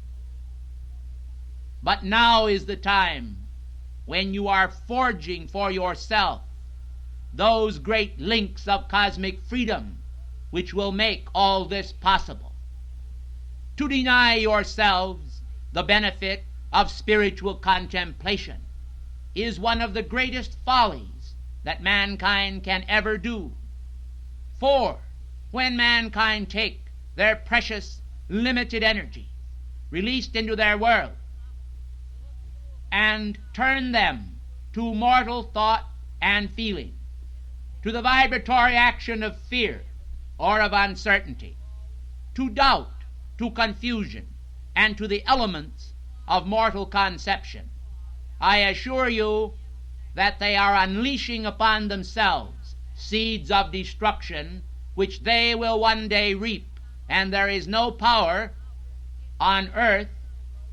But now is the time when you are forging for yourself those great links of cosmic freedom which will make all this possible. To deny yourselves the benefit of spiritual contemplation is one of the greatest follies that mankind can ever do. For when mankind take their precious limited energy released into their world and turn them to mortal thought and feeling, to the vibratory action of fear or of uncertainty, to doubt, to confusion, and to the elements of mortal conception. I assure you that they are unleashing upon themselves seeds of destruction which they will one day reap, and there is no power on earth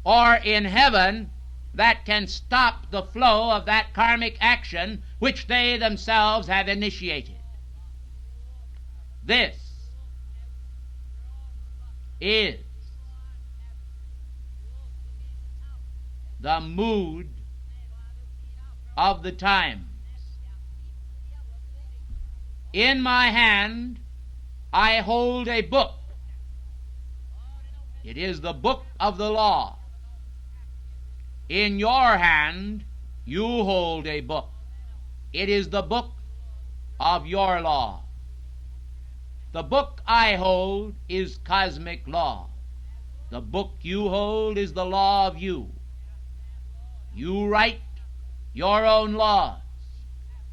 or in heaven that can stop the flow of that karmic action which they themselves have initiated. This is the mood of the times. In my hand I hold a book. It is the book of the law. In your hand you hold a book. It is the book of your law. The book I hold is cosmic law. The book you hold is the law of you. You write your own laws.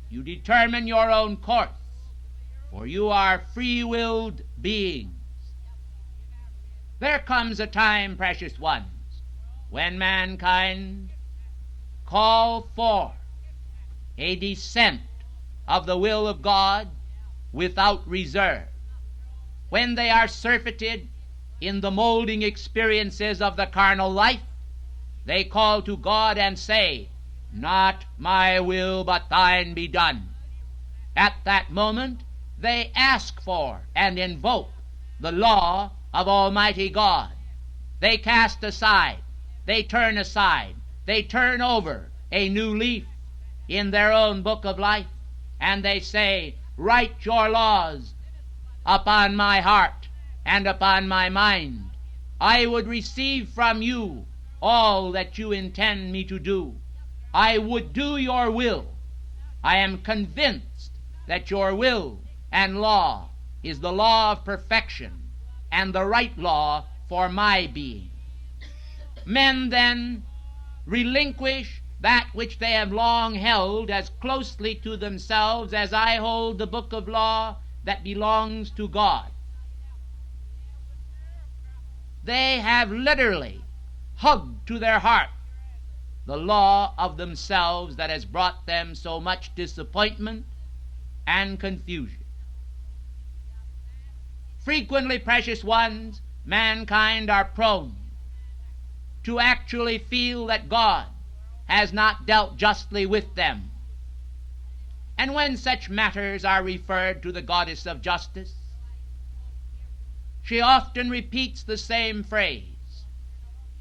You determine your own course, for you are free-willed beings. There comes a time, precious ones, when mankind call for a descent of the will of God without reserve. When they are surfeited in the molding experiences of the carnal life, they call to God and say, "Not my will, but thine be done." At that moment, they ask for and invoke the law of Almighty God. They cast aside, they turn aside, they turn over a new leaf in their own book of life, and they say, "Write your laws upon my heart and upon my mind. I would receive from you all that you intend me to do. I would do your will. I am convinced that your will and law is the law of perfection and the right law for my being." Men then relinquish that which they have long held as closely to themselves as I hold the book of law that belongs to God. They have literally hugged to their heart the law of themselves that has brought them so much disappointment and confusion. Frequently, precious ones, mankind are prone to actually feel that God has not dealt justly with them. And when such matters are referred to the goddess of justice, she often repeats the same phrase,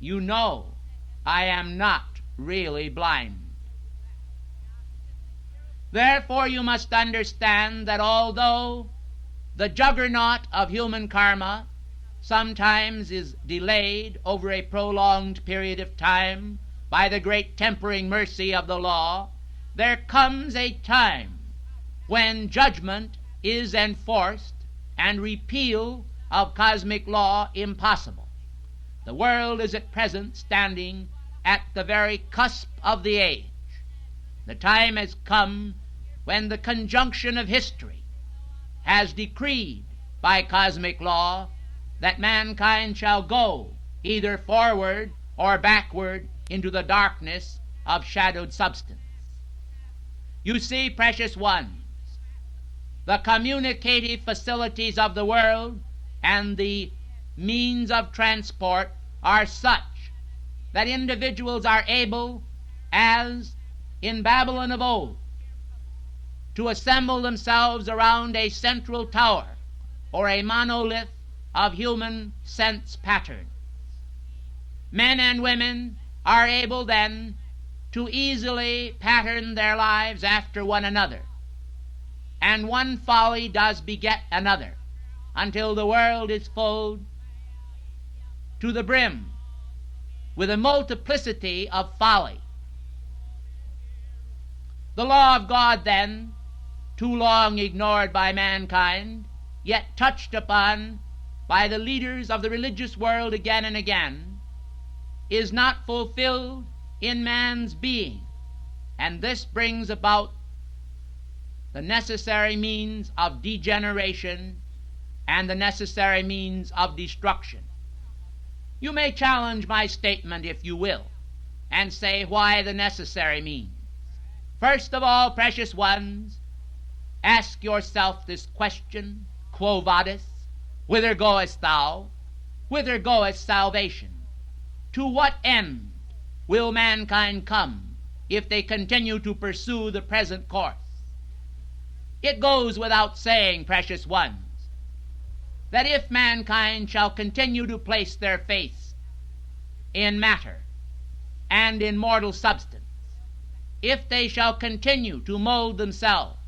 "You know, I am not really blind." Therefore, you must understand that although the juggernaut of human karma sometimes is delayed over a prolonged period of time by the great tempering mercy of the law, there comes a time when judgment is enforced and repeal of cosmic law impossible. The world is at present standing at the very cusp of the age. The time has come when the conjunction of history has decreed by cosmic law that mankind shall go either forward or backward into the darkness of shadowed substance. You see, precious ones, the communicative facilities of the world and the means of transport are such that individuals are able, as in Babylon of old, to assemble themselves around a central tower or a monolith of human sense patterns. Men and women are able then to easily pattern their lives after one another, and one folly does beget another until the world is full to the brim with a multiplicity of folly. The law of God then, too long ignored by mankind, yet touched upon by the leaders of the religious world again and again, is not fulfilled in man's being, and this brings about the necessary means of degeneration and the necessary means of destruction. You may challenge my statement if you will, and say, why the necessary means? First of all, precious ones, ask yourself this question, Quo vadis? Whither goest thou? Whither goeth salvation? To what end will mankind come if they continue to pursue the present course? It goes without saying, precious ones, that if mankind shall continue to place their faith in matter and in mortal substance, if they shall continue to mold themselves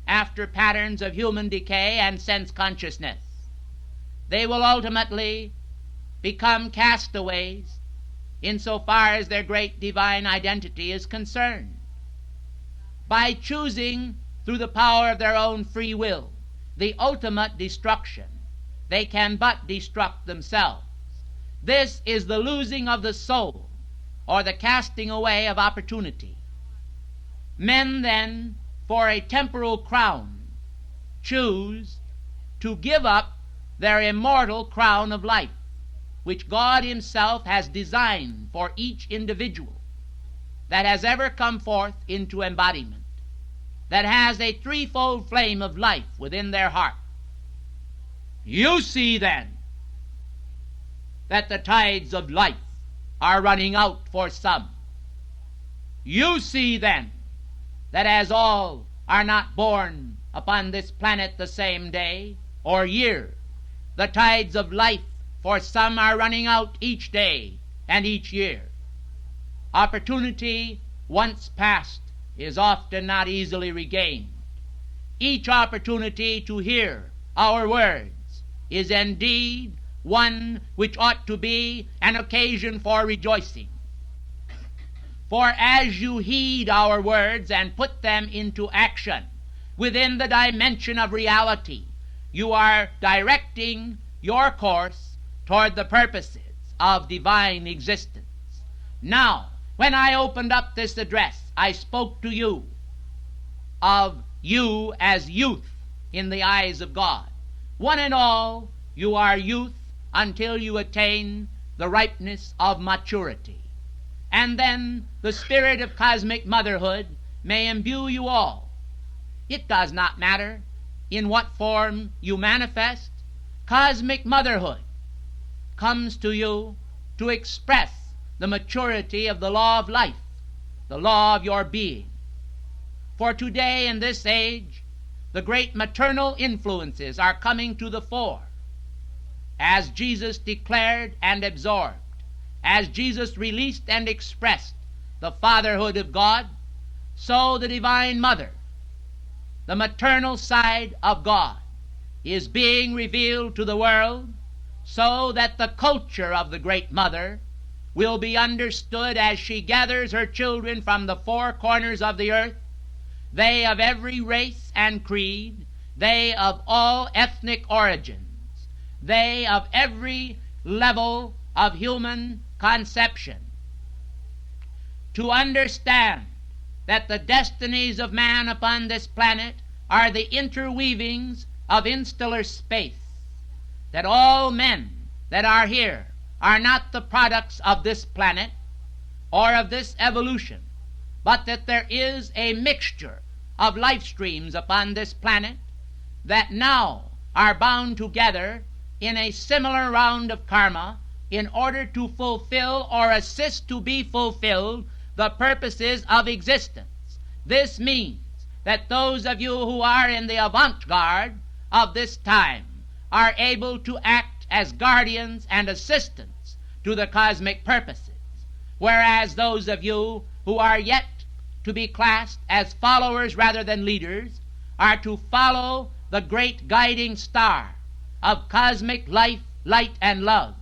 after patterns of human decay and sense consciousness, they will ultimately become castaways insofar as their great divine identity is concerned. By choosing through the power of their own free will the ultimate destruction, they can but destruct themselves. This is the losing of the soul, or the casting away of opportunity. Men then, for a temporal crown, choose to give up their immortal crown of life, which God Himself has designed for each individual that has ever come forth into embodiment, that has a threefold flame of life within their heart. You see then that the tides of life are running out for some. You see then that as all are not born upon this planet the same day or year, the tides of life for some are running out each day and each year. Opportunity once past is often not easily regained. Each opportunity to hear our words is indeed one which ought to be an occasion for rejoicing. For as you heed our words and put them into action within the dimension of reality, you are directing your course toward the purposes of divine existence. Now, when I opened up this address, I spoke to you of you as youth in the eyes of God. One and all, you are youth until you attain the ripeness of maturity. And then the spirit of cosmic motherhood may imbue you all. It does not matter in what form you manifest. Cosmic motherhood comes to you to express the maturity of the law of life, the law of your being. For today in this age, the great maternal influences are coming to the fore. As Jesus declared and absorbed, as Jesus released and expressed the fatherhood of God, so the Divine Mother, the maternal side of God, is being revealed to the world, so that the culture of the Great Mother will be understood as she gathers her children from the four corners of the earth, they of every race and creed, they of all ethnic origins, they of every level of human conception, to understand that the destinies of man upon this planet are the interweavings of interstellar space, that all men that are here are not the products of this planet or of this evolution, but that there is a mixture of life streams upon this planet that now are bound together in a similar round of karma in order to fulfill or assist to be fulfilled the purposes of existence. This means that those of you who are in the avant-garde of this time are able to act as guardians and assistants to the cosmic purposes, whereas those of you who are yet to be classed as followers rather than leaders are to follow the great guiding star of cosmic life, light, and love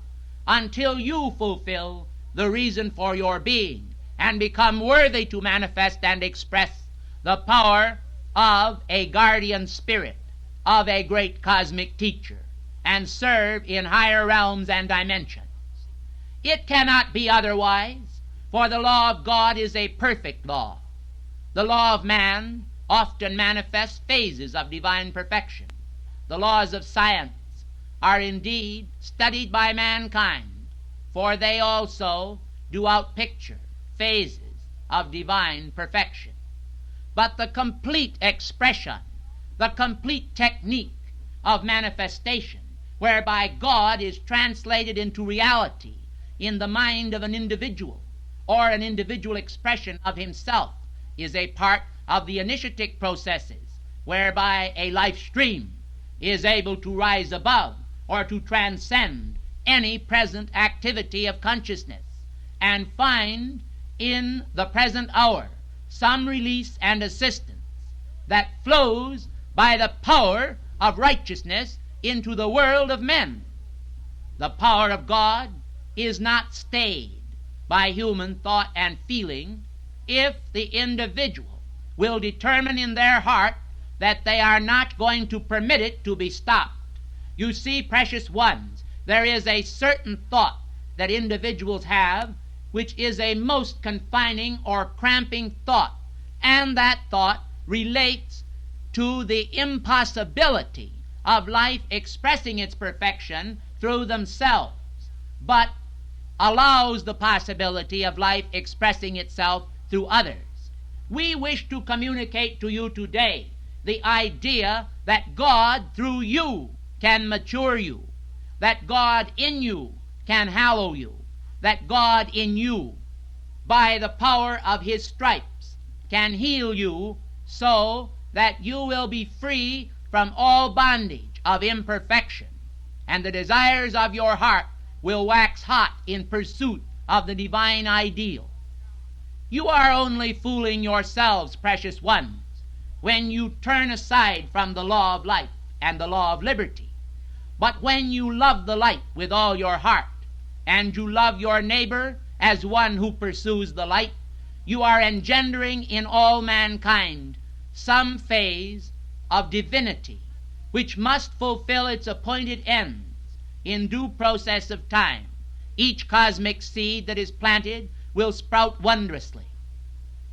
until you fulfill the reason for your being and become worthy to manifest and express the power of a guardian spirit, of a great cosmic teacher, and serve in higher realms and dimensions. It cannot be otherwise, for the law of God is a perfect law. The law of man often manifest phases of divine perfection. The laws of science are indeed studied by mankind, for they also do outpicture phases of divine perfection. But the complete expression, the complete technique of manifestation, whereby God is translated into reality in the mind of an individual, or an individual expression of himself, is a part of the initiatic processes, whereby a life stream is able to rise above or to transcend any present activity of consciousness, and find in the present hour some release and assistance that flows by the power of righteousness into the world of men. The power of God is not stayed by human thought and feeling if the individual will determine in their heart that they are not going to permit it to be stopped. You see, precious ones, there is a certain thought that individuals have which is a most confining or cramping thought, and that thought relates to the impossibility of life expressing its perfection through themselves, but allows the possibility of life expressing itself through others. We wish to communicate to you today the idea that God through you can mature you, that God in you can hallow you, that God in you, by the power of his stripes, can heal you, so that you will be free from all bondage of imperfection, and the desires of your heart will wax hot in pursuit of the divine ideal. You are only fooling yourselves, precious ones, when you turn aside from the law of life and the law of liberty. But when you love the light with all your heart, and you love your neighbor as one who pursues the light, you are engendering in all mankind some phase of divinity which must fulfill its appointed ends in due process of time. Each cosmic seed that is planted will sprout wondrously,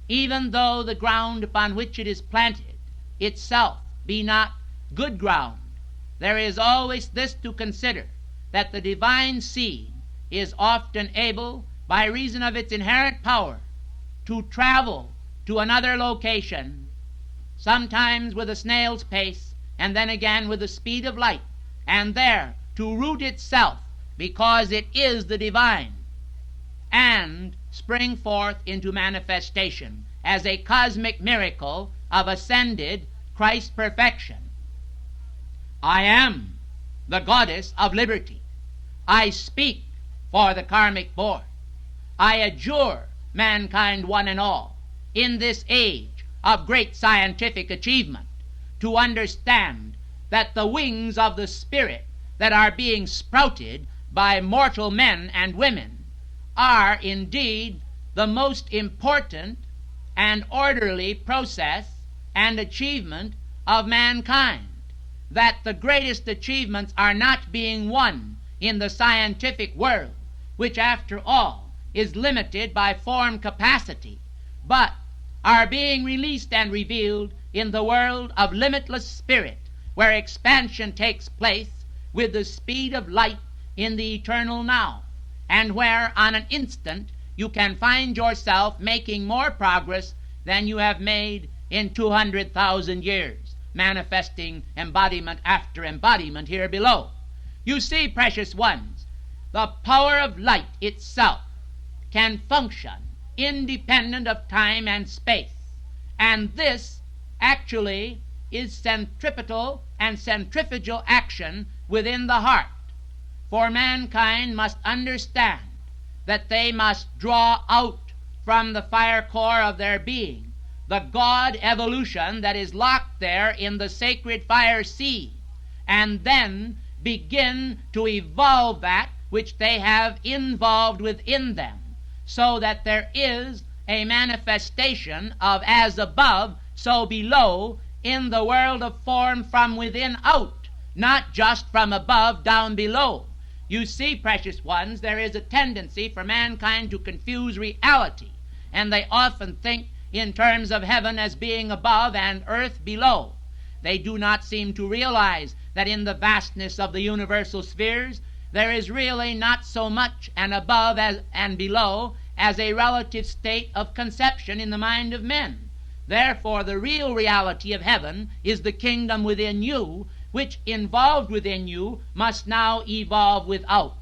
even though the ground upon which it is planted itself be not good ground. There is always this to consider, that the divine seed is often able, by reason of its inherent power, to travel to another location, sometimes with a snail's pace, and then again with the speed of light, and there to root itself, because it is the divine, and spring forth into manifestation as a cosmic miracle of ascended Christ perfection. I am the goddess of liberty. I speak for the karmic board. I adjure mankind one and all in this age of great scientific achievement to understand that the wings of the spirit that are being sprouted by mortal men and women are indeed the most important and orderly process and achievement of mankind, that the greatest achievements are not being won in the scientific world, which after all is limited by form capacity, but are being released and revealed in the world of limitless spirit, where expansion takes place with the speed of light in the eternal now, and where on an instant you can find yourself making more progress than you have made in 200,000 years, manifesting embodiment after embodiment here below. You see, precious ones, the power of light itself can function independent of time and space, and this actually is centripetal and centrifugal action within the heart. For mankind must understand that they must draw out from the fire core of their being the God evolution that is locked there in the sacred fire seed, and then begin to evolve that which they have involved within them, so that there is a manifestation of as above, so below, in the world of form from within out, not just from above down below. You see, precious ones, there is a tendency for mankind to confuse reality, and they often think in terms of heaven as being above and earth below. They do not seem to realize that in the vastness of the universal spheres there is really not so much an above and below as a relative state of conception in the mind of men. Therefore, the real reality of heaven is the kingdom within you, which, involved within you, must now evolve without.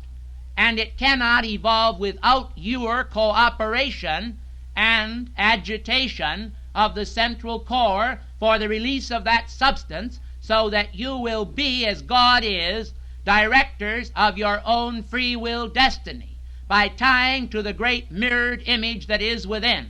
And it cannot evolve without your cooperation and agitation of the central core for the release of that substance, so that you will be, as God is, directors of your own free will destiny, by tying to the great mirrored image that is within.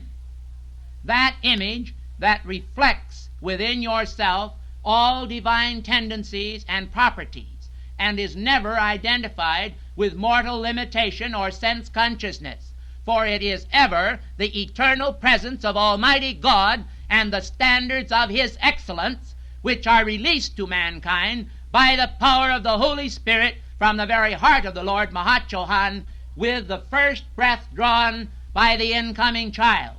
That image that reflects within yourself all divine tendencies and properties, and is never identified with mortal limitation or sense consciousness, for it is ever the eternal presence of Almighty God and the standards of His excellence, which are released to mankind by the power of the Holy Spirit from the very heart of the Lord Mahachohan, with the first breath drawn by the incoming child.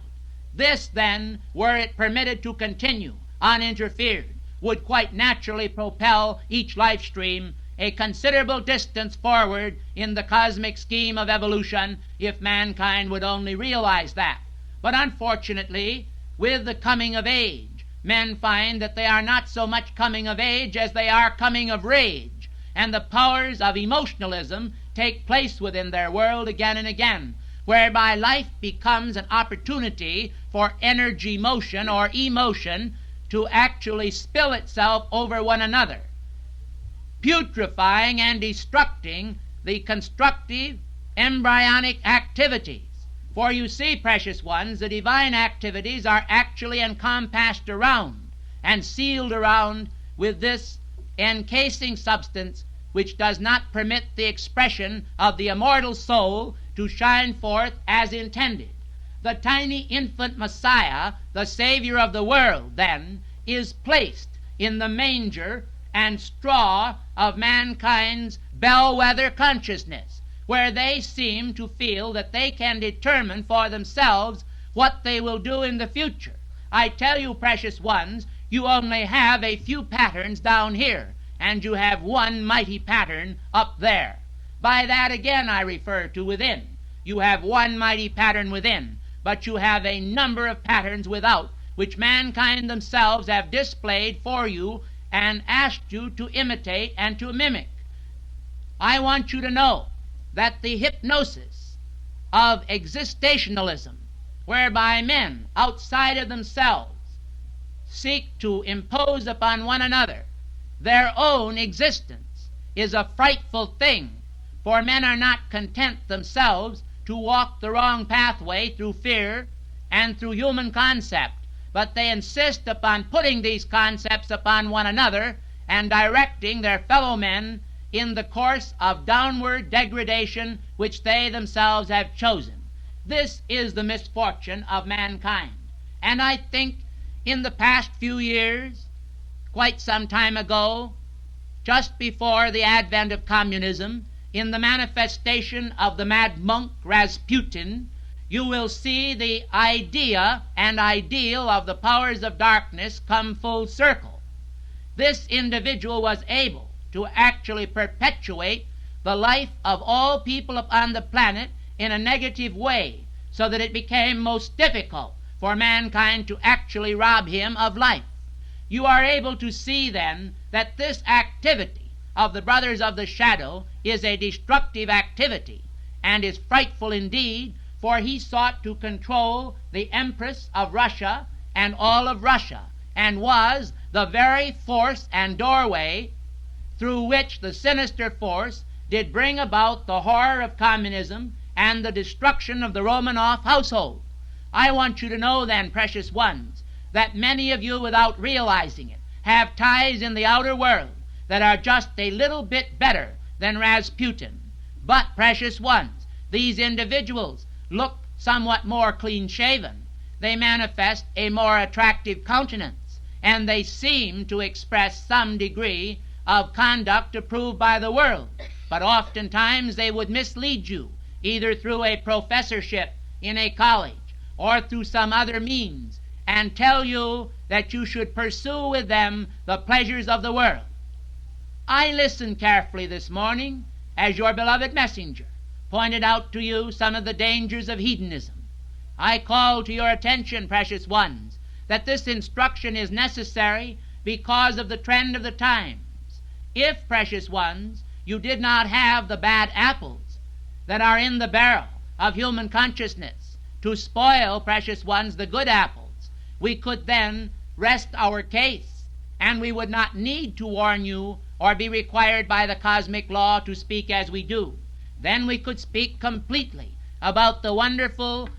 This, then, were it permitted to continue uninterfered, would quite naturally propel each life stream a considerable distance forward in the cosmic scheme of evolution, if mankind would only realize that. But unfortunately, with the coming of age, men find that they are not so much coming of age as they are coming of rage, and the powers of emotionalism take place within their world again and again, whereby life becomes an opportunity for energy motion or emotion to actually spill itself over one another, putrefying and destructing the constructive embryonic activities. For you see, precious ones, the divine activities are actually encompassed around and sealed around with this encasing substance, which does not permit the expression of the immortal soul to shine forth as intended. The tiny infant Messiah, the Savior of the world, then, is placed in the manger and straw of mankind's bellwether consciousness, where they seem to feel that they can determine for themselves what they will do in the future. I tell you, precious ones, you only have a few patterns down here, and you have one mighty pattern up there. By that again I refer to within. You have one mighty pattern within, but you have a number of patterns without, which mankind themselves have displayed for you and asked you to imitate and to mimic. I want you to know that the hypnosis of existentialism, whereby men outside of themselves seek to impose upon one another their own existence, is a frightful thing, for men are not content themselves to walk the wrong pathway through fear and through human concept, but they insist upon putting these concepts upon one another and directing their fellow men in the course of downward degradation which they themselves have chosen. This is the misfortune of mankind. And I think in the past few years, quite some time ago, just before the advent of communism, in the manifestation of the mad monk Rasputin, you will see the idea and ideal of the powers of darkness come full circle. This individual was able to actually perpetuate the life of all people upon the planet in a negative way, so that it became most difficult for mankind to actually rob him of life. You are able to see then that this activity of the Brothers of the Shadow is a destructive activity, and is frightful indeed, for he sought to control the Empress of Russia and all of Russia, and was the very force and doorway through which the sinister force did bring about the horror of communism and the destruction of the Romanov household. I want you to know then, precious ones, that many of you, without realizing it, have ties in the outer world that are just a little bit better than Rasputin. But, precious ones, these individuals look somewhat more clean-shaven. They manifest a more attractive countenance, and they seem to express some degree of conduct approved by the world. But oftentimes they would mislead you, either through a professorship in a college or through some other means, and tell you that you should pursue with them the pleasures of the world. I listened carefully this morning as your beloved messenger pointed out to you some of the dangers of hedonism. I call to your attention, precious ones, that this instruction is necessary because of the trend of the times. If, precious ones, you did not have the bad apples that are in the barrel of human consciousness to spoil, precious ones, the good apples, we could then rest our case, and we would not need to warn you or be required by the cosmic law to speak as we do. Then we could speak completely about the wonderful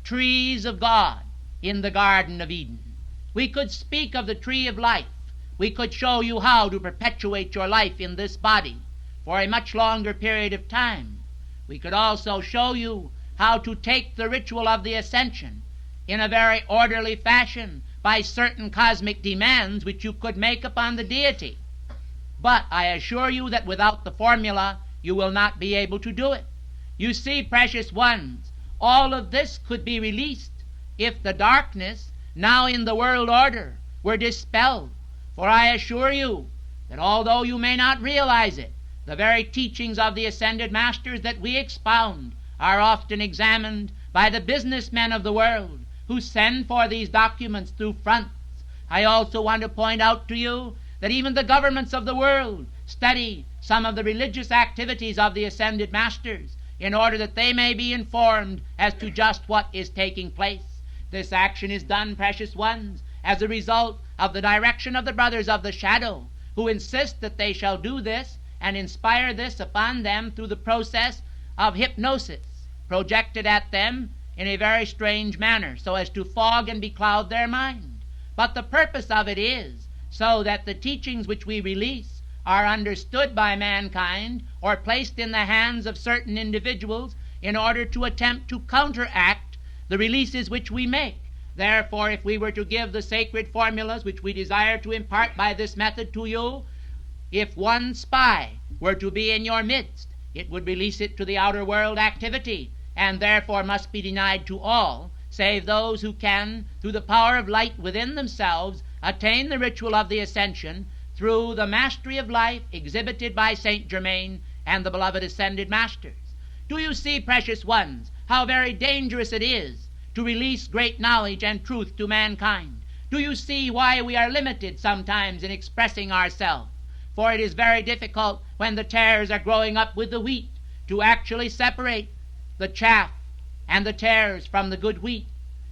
trees of God in the Garden of Eden. We could speak of the tree of life. We could show you how to perpetuate your life in this body for a much longer period of time. We could also show you how to take the ritual of the ascension in a very orderly fashion by certain cosmic demands which you could make upon the deity. But I assure you that without the formula you will not be able to do it. You see, precious ones, all of this could be released if the darkness now in the world order were dispelled. For I assure you that although you may not realize it, the very teachings of the ascended masters that we expound are often examined by the businessmen of the world who send for these documents through fronts. I also want to point out to you that even the governments of the world study some of the religious activities of the ascended masters in order that they may be informed as to just what is taking place. This action is done, precious ones, as a result of the direction of the brothers of the shadow, who insist that they shall do this and inspire this upon them through the process of hypnosis projected at them in a very strange manner, so as to fog and becloud their mind. But the purpose of it is so that the teachings which we release are understood by mankind or placed in the hands of certain individuals in order to attempt to counteract the releases which we make. Therefore, if we were to give the sacred formulas which we desire to impart by this method to you, if one spy were to be in your midst, it would release it to the outer world activity, and therefore must be denied to all, save those who can, through the power of light within themselves, attain the ritual of the ascension through the mastery of life exhibited by Saint Germain and the beloved ascended masters. Do you see, precious ones, how very dangerous it is to release great knowledge and truth to mankind? Do you see why we are limited sometimes in expressing ourselves? For it is very difficult when the tares are growing up with the wheat to actually separate the chaff and the tares from the good wheat.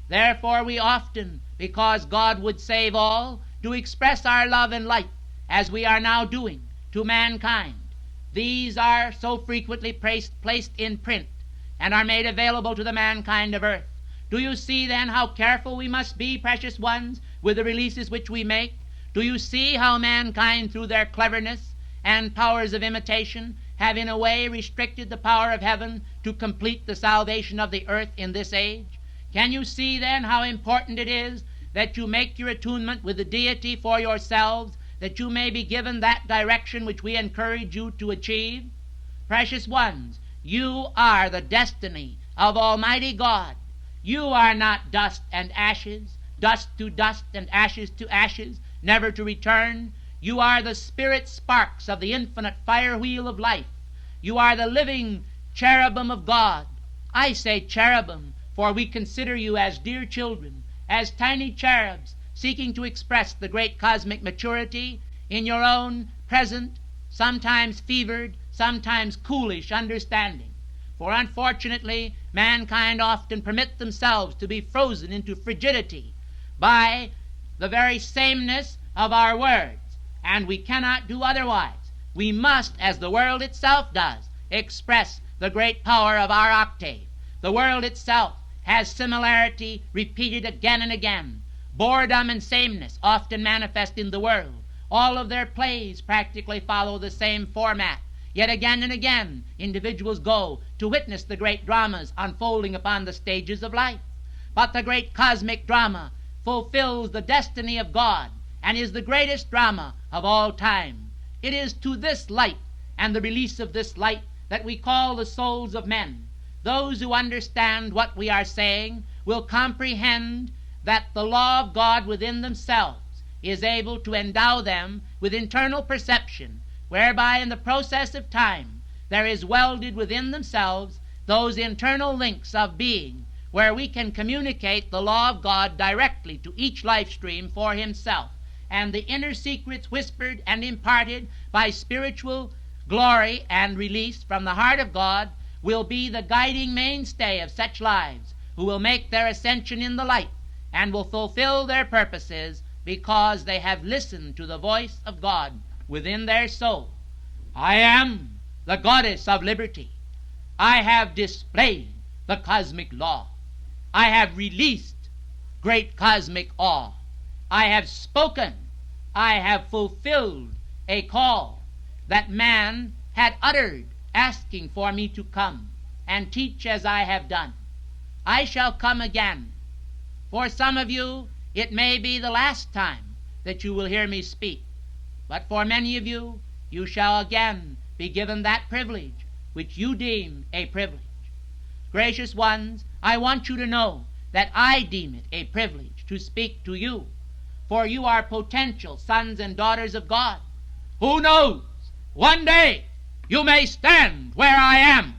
Therefore we often, because God would save all, do express our love and light, as we are now doing, to mankind. These are so frequently placed in print and are made available to the mankind of earth. Do you see then how careful we must be, precious ones, with the releases which we make? Do you see how mankind, through their cleverness and powers of imitation, have in a way restricted the power of heaven to complete the salvation of the earth in this age? Can you see then how important it is that you make your attunement with the deity for yourselves, that you may be given that direction which we encourage you to achieve? Precious ones, you are the destiny of Almighty God. You are not dust and ashes, dust to dust and ashes to ashes, never to return. You are the spirit sparks of the infinite fire wheel of life. You are the living cherubim of God. I say cherubim, for we consider you as dear children, as tiny cherubs seeking to express the great cosmic maturity in your own present, sometimes fevered, sometimes coolish understanding. For unfortunately, mankind often permit themselves to be frozen into frigidity by the very sameness of our words, and we cannot do otherwise. We must, as the world itself does, express the great power of our octave. The world itself has similarity repeated again and again. Boredom and sameness often manifest in the world. All of their plays practically follow the same format. Yet again and again, individuals go to witness the great dramas unfolding upon the stages of life. But the great cosmic drama fulfills the destiny of God and is the greatest drama of all time. It is to this light and the release of this light that we call the souls of men. Those who understand what we are saying will comprehend that the law of God within themselves is able to endow them with internal perception, whereby in the process of time there is welded within themselves those internal links of being where we can communicate the law of God directly to each life stream for himself, and the inner secrets whispered and imparted by spiritual glory and release from the heart of God will be the guiding mainstay of such lives who will make their ascension in the light and will fulfill their purposes because they have listened to the voice of God within their soul. I am the goddess of liberty. I have displayed the cosmic law. I have released great cosmic awe. I have spoken. I have fulfilled a call that man had uttered, asking for me to come and teach as I have done. I shall come again. For some of you, it may be the last time that you will hear me speak, but for many of you, you shall again be given that privilege which you deem a privilege. Gracious ones, I want you to know that I deem it a privilege to speak to you, for you are potential sons and daughters of God. Who knows? One day you may stand where I am.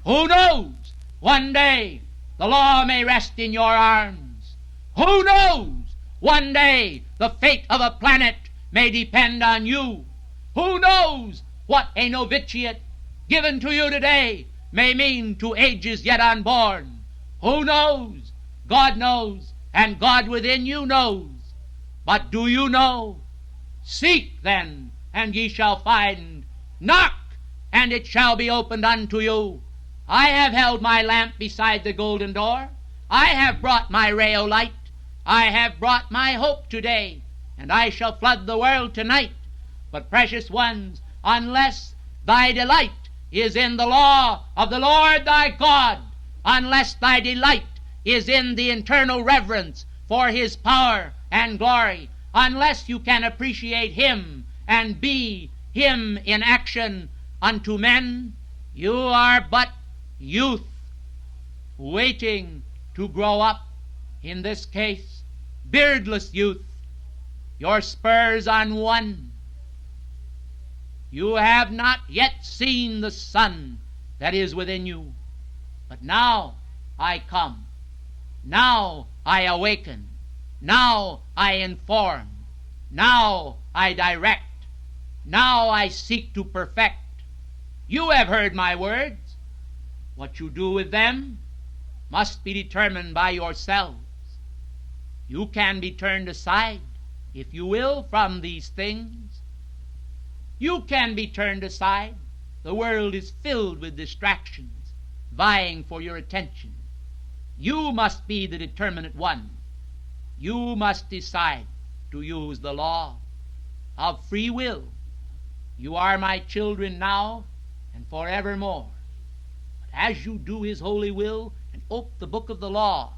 Who knows? One day the law may rest in your arms. Who knows? One day the fate of a planet may depend on you. Who knows what a novitiate given to you today may mean to ages yet unborn? Who knows? God knows, and God within you knows. But do you know? Seek then, and ye shall find. Knock, and it shall be opened unto you. I have held my lamp beside the golden door. I have brought my ray o' light. I have brought my hope today, and I shall flood the world tonight. But precious ones, unless thy delight is in the law of the Lord thy God, unless thy delight is in the internal reverence for his power and glory, unless you can appreciate him and be him in action unto men, you are but youth waiting to grow up. In this case, beardless youth, your spurs on one. You have not yet seen the sun that is within you, but now I come. Now I awaken. Now I inform. Now I direct. Now I seek to perfect. You have heard my words. What you do with them must be determined by yourselves. You can be turned aside, if you will, from these things. You can be turned aside. The world is filled with distractions, vying for your attention. You must be the determinate one. You must decide to use the law of free will. You are my children now and forevermore. But as you do his holy will and open the book of the law,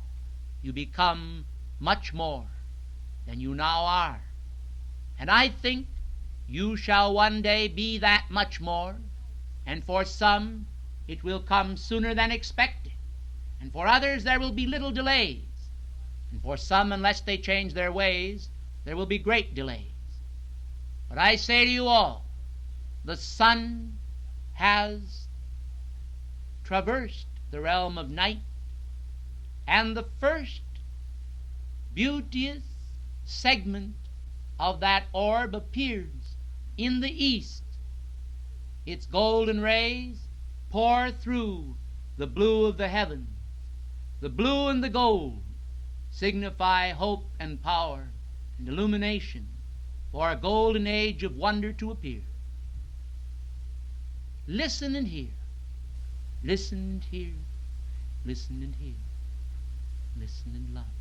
you become much more than you now are. And I think you shall one day be that much more, and for some it will come sooner than expected, and for others there will be little delays, and for some, unless they change their ways, there will be great delays. But I say to you all, the sun has traversed the realm of night, and the first beauteous segment of that orb appears in the east. Its golden rays pour through the blue of the heavens. The blue and the gold signify hope and power and illumination for a golden age of wonder to appear. Listen and hear. Listen and hear. Listen and hear. Listen and love.